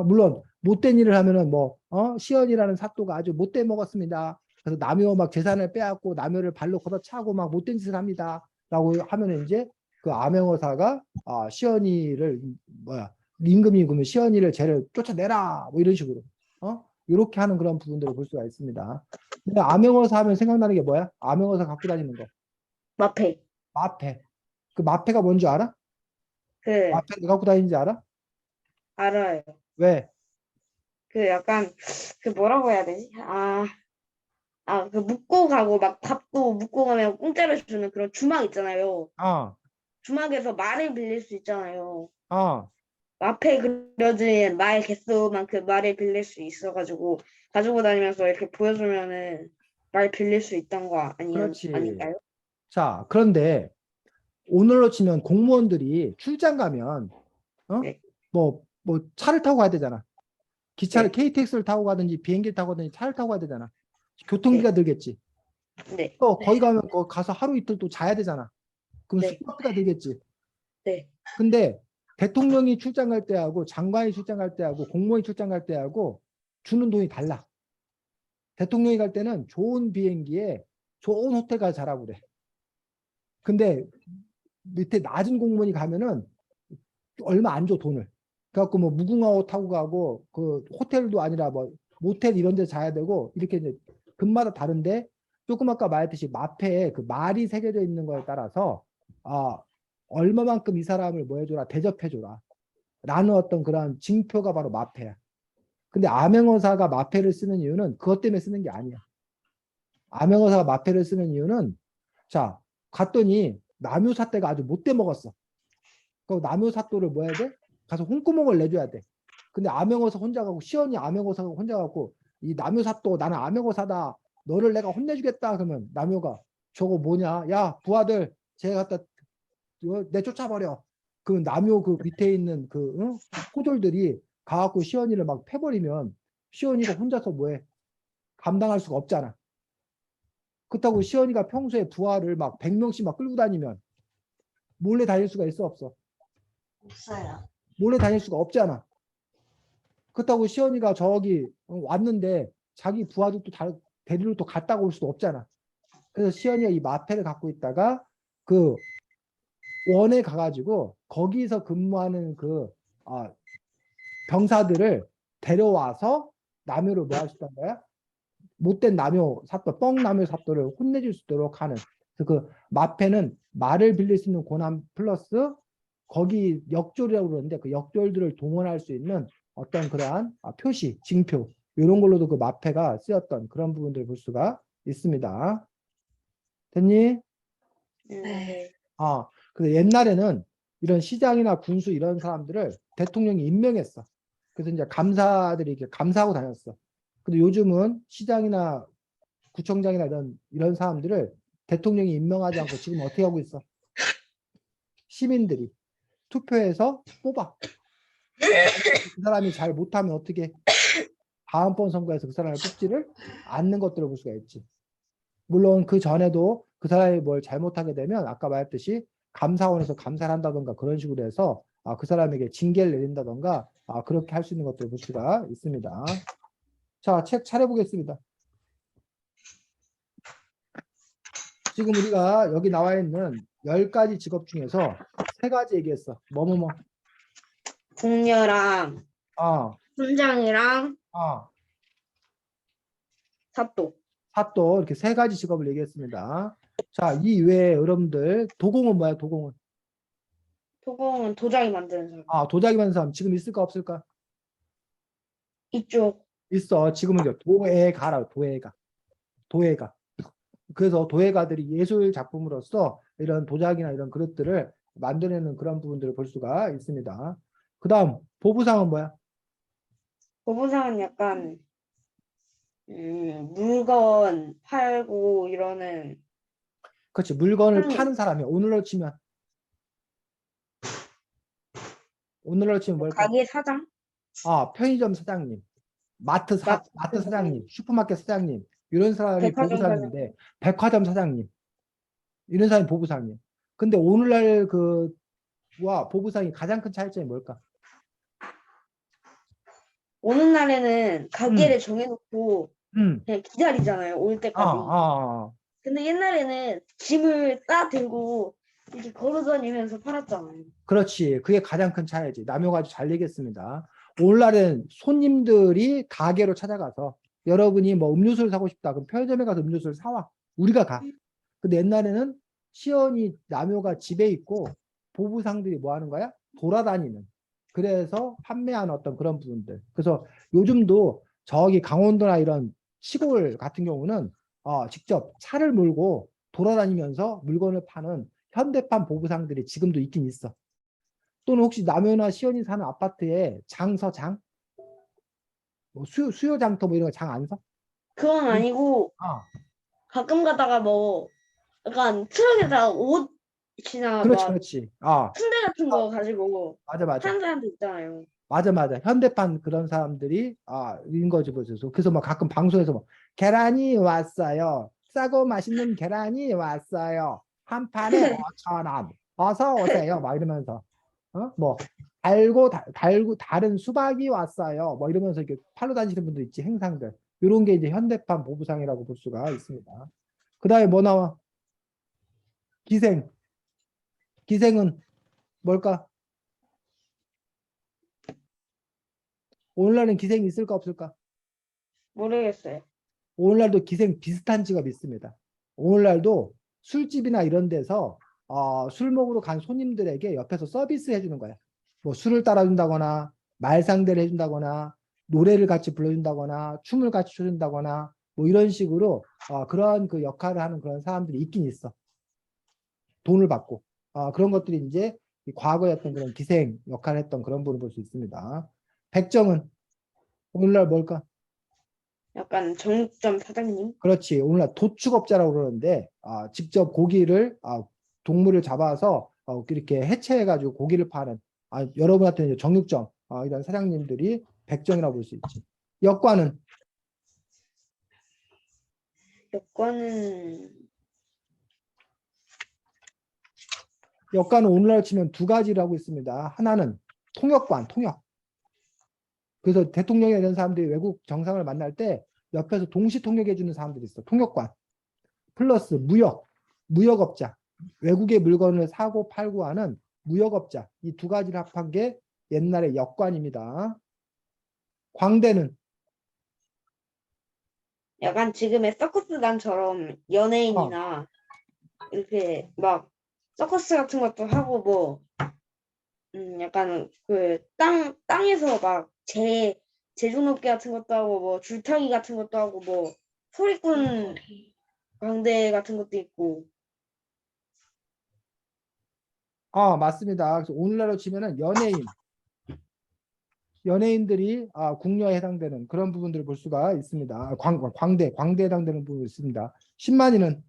물론 못된 일을 하면은 시연이라는 사또가 아주 못돼 먹었습니다. 그래서 남효 막 재산을 빼앗고 남효를 발로 걷어차고 막 못된 짓을 합니다. 라고 하면 이제 그 암행어사가 시연이를 뭐야 임금이 그러면 시연이를 쟤를 쫓아내라 뭐 이런 식으로 이렇게 하는 그런 부분들을 볼 수가 있습니다. 근데 암행어사 하면 생각나는 게 뭐야? 암행어사 갖고 다니는 거 마페. 마패. 그 마패가 뭔지 알아? 그 마패 갖고 다니는지 알아? 알아요. 왜? 그 약간 그 뭐라고 해야 되지? 그 묵고 가고 막 밥도 묵고 가면 공짜로 주는 그런 주막 있잖아요. 어, 주막에서 말을 빌릴 수 있잖아요. 어. 앞에 그려진 말 개수만큼 말을 빌릴 수 있어가지고 가지고 다니면서 이렇게 보여주면은 말 빌릴 수 있던 거 그렇지. 아닌가요? 자, 그런데 오늘로 치면 공무원들이 출장 가면 네, 뭐 차를 타고 가야 되잖아. 기차를 네, KTX를 타고 가든지 비행기를 타고 가든지 차를 타고 가야 되잖아. 네, 교통비가 들겠지. 네, 또 네. 거기 가면 가서 하루 이틀 또 자야 되잖아. 그럼 네, 숙박비가 들겠지. 네. 근데 대통령이 출장 갈 때하고 장관이 출장 갈 때하고 공무원이 출장 갈 때하고 주는 돈이 달라. 대통령이 갈 때는 좋은 비행기에 좋은 호텔 가서 자라고 그래. 근데 밑에 낮은 공무원이 가면은 얼마 안 줘 돈을. 그래갖고 뭐 무궁화호 타고 가고 그 호텔도 아니라 뭐 모텔 이런 데 자야 되고 이렇게 이제 급마다 다른데 조금 아까 말했듯이 마패에 그 말이 새겨져 있는 거에 따라서 얼마만큼 이 사람을 뭐 해줘라 대접해줘라 라는 어떤 그런 징표가 바로 마패야. 근데 암행어사가 마패를 쓰는 이유는 그것 때문에 쓰는 게 아니야. 암행어사가 마패를 쓰는 이유는 자 갔더니 남유 사태가 아주 못돼 먹었어. 그 남효 사또를 뭐 해야 돼? 가서 홍구멍을 내줘야 돼. 근데 암행어사 혼자 가고 시연이 암행어사가 혼자 가고 이 남효 사또 나는 암행어사다. 너를 내가 혼내주겠다. 그러면 남효가 저거 뭐냐? 야 부하들 쟤 갖다 내쫓아버려. 그럼 남효 그 밑에 있는 그 포졸들이 가갖고 시연이를 막 패버리면 시연이가 혼자서 뭐해? 감당할 수가 없잖아. 그렇다고 시연이가 평소에 부하를 막 100명씩 막 끌고 다니면 몰래 다닐 수가 있어 없어? 없어요. 몰래 다닐 수가 없잖아. 그렇다고 시연이가 저기 왔는데 자기 부하들도 데리러 또 갔다 올 수도 없잖아. 그래서 시연이가 이 마패를 갖고 있다가 그 원에 가가지고 거기서 근무하는 그 병사들을 데려와서 남효를 뭐 할 수 있다는 거야? 못된 남효 사또, 뻥 남효 사또를 혼내줄 수 있도록 하는. 그래서 그 마패는 말을 빌릴 수 있는 권한 플러스 거기 역졸이라고 그러는데 그 역졸들을 동원할 수 있는 어떤 그러한 표시, 징표 이런 걸로도 그 마패가 쓰였던 그런 부분들을 볼 수가 있습니다. 됐니? 네. 그래서 옛날에는 이런 시장이나 군수 이런 사람들을 대통령이 임명했어. 그래서 이제 감사들이 이렇게 감사하고 다녔어. 근데 요즘은 시장이나 구청장이나 이런 사람들을 대통령이 임명하지 않고 지금 어떻게 하고 있어? 시민들이 투표해서 뽑아. 그 사람이 잘 못하면 어떻게 다음번 선거에서 그 사람을 뽑지를 않는 것들을 볼 수가 있지. 물론 그 전에도 그 사람이 뭘 잘못하게 되면 아까 말했듯이 감사원에서 감사를 한다던가 그런 식으로 해서 그 사람에게 징계를 내린다던가 그렇게 할 수 있는 것들을 볼 수가 있습니다. 자, 책 차려보겠습니다. 지금 우리가 여기 나와 있는 10가지 직업 중에서 3가지 얘기했어. 뭐뭐뭐. 궁녀랑 아, 훈장이랑 아, 사또. 사또 이렇게 3가지 직업을 얘기했습니다. 자, 이 외에 여러분들 도공은 뭐야? 도공은. 토공은 도자기 만드는 사람. 아, 도자기 만드는 사람 지금 있을까 없을까? 이쪽. 있어. 지금은 이제 도예가라. 도예가. 도예가. 그래서 도예가들이 예술 작품으로서 이런 도자기나 이런 그릇들을 만들어내는 그런 부분들을 볼 수가 있습니다. 그 다음 보부상은 뭐야? 보부상은 약간 물건 팔고 이러는 그렇지. 물건을 상인. 파는 사람이야. 오늘로 치면 뭘까? 가게 사장? 아, 편의점 사장님, 마트 사장님, 슈퍼마켓 사장님, 이런 사람이 백화점 사장. 보부상인데, 백화점 사장님, 이런 사람이 보부상이에요. 근데 오늘날 와 보부상이 가장 큰 차이점이 뭘까? 오는 날에는 가게를 정해놓고 음, 그냥 기다리잖아요. 올 아, 때까지. 아, 근데 옛날에는 짐을 따 들고 이렇게 걸어다니면서 팔았잖아요. 그렇지. 그게 가장 큰 차이지. 남효가 아주 잘 얘기했습니다. 오늘날은 손님들이 가게로 찾아가서 여러분이 뭐 음료수를 사고 싶다. 그럼 편의점에 가서 음료수를 사와. 우리가 가. 근데 옛날에는 시연이 남효가 집에 있고 보부상들이 뭐 하는 거야? 돌아다니는. 그래서 판매하는 어떤 그런 부분들. 그래서 요즘도 저기 강원도나 이런 시골 같은 경우는 직접 차를 몰고 돌아다니면서 물건을 파는 현대판 보부상들이 지금도 있긴 있어. 또는 혹시 남효나 시연이 사는 아파트에 장서장? 뭐 수요장터 뭐 이런 거 장 안 서? 그건 아니고 아, 가끔 가다가 뭐 약간 트럭에다가 옷이나 그렇지, 막 그렇지. 아, 침대 같은 거 가지고 맞아, 맞아. 파는 사람도 있잖아요. 맞아, 맞아. 현대판 그런 사람들이, 인 거지, 보셔서. 그래서 막 가끔 방송에서 뭐, 계란이 왔어요. 싸고 맛있는 계란이 왔어요. 한 판에 5,000원. 어서 오세요. 막 이러면서, 뭐, 달고, 다른 수박이 왔어요. 뭐 이러면서 이렇게 팔로 다니시는 분들 있지, 행상들. 이런 게 이제 현대판 보부상이라고 볼 수가 있습니다. 그 다음에 뭐 나와? 기생. 기생은 뭘까? 오늘날은 기생이 있을까, 없을까? 모르겠어요. 오늘날도 기생 비슷한 직업이 있습니다. 오늘날도 술집이나 이런 데서 술 먹으러 간 손님들에게 옆에서 서비스 해주는 거야. 뭐 술을 따라준다거나 말상대를 해준다거나 노래를 같이 불러준다거나 춤을 같이 춰준다거나 뭐 이런 식으로 그러한 그 역할을 하는 그런 사람들이 있긴 있어. 돈을 받고 그런 것들이 이제 과거에 어떤 그런 기생 역할을 했던 그런 부분을 볼 수 있습니다. 백정은 오늘날 뭘까? 약간 정육점 사장님? 그렇지. 오늘날 도축업자라고 그러는데 직접 고기를 동물을 잡아서 이렇게 해체해가지고 고기를 파는 여러분한테는 이제 정육점 이런 사장님들이 백정이라고 볼 수 있지. 역관은 여권은 오늘날 치면 2가지를 하고 있습니다. 하나는 통역관, 통역. 그래서 대통령이나 이런 사람들이 외국 정상을 만날 때 옆에서 동시 통역해 주는 사람들이 있어. 통역관. 플러스 무역업자. 외국의 물건을 사고 팔고 하는 무역업자. 이 2가지를 합한 게 옛날의 역관입니다. 광대는 약간 지금의 서커스단처럼 어, 연예인이나 이렇게 막 서커스 같은 것도 하고 뭐 약간 그 땅에서 막 제조업계 같은 것도 하고 뭐 줄타기 같은 것도 하고 뭐 소리꾼 광대 같은 것도 있고 맞습니다. 그래서 오늘날로 치면은 연예인들이 궁녀에 해당되는 그런 부분들을 볼 수가 있습니다. 광대에 해당되는 부분이 있습니다. 10만이는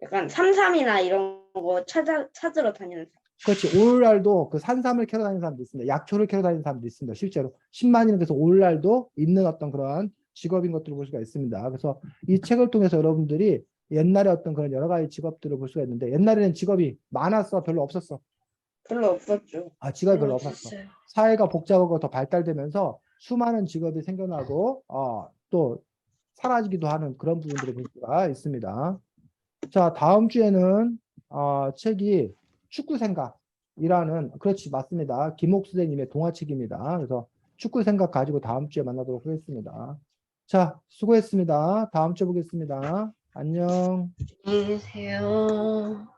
약간 삼삼이나 이런 거 찾으러 다니는 사람. 그렇지. 오늘날도 그 산삼을 캐러 다니는 사람도 있습니다. 약초를 캐러 다니는 사람도 있습니다. 실제로 10만이는 그래서 오늘날도 있는 어떤 그러한 직업인 것들을 볼 수가 있습니다. 그래서 이 책을 통해서 여러분들이 옛날에 어떤 그런 여러 가지 직업들을 볼 수가 있는데 옛날에는 직업이 많았어, 별로 없었어. 별로 없었죠. 직업이 별로 별로 없었어. 없었어요. 사회가 복잡하고 더 발달되면서 수많은 직업이 생겨나고 또 사라지기도 하는 그런 부분들을 볼 수가 있습니다. 자, 다음 주에는 책이 축구 생각이라는 그렇지 맞습니다. 김옥수 선생님의 동화책입니다. 그래서 축구 생각 가지고 다음 주에 만나도록 하겠습니다. 자, 수고했습니다. 다음 주에 보겠습니다. 안녕. 안녕히 계세요.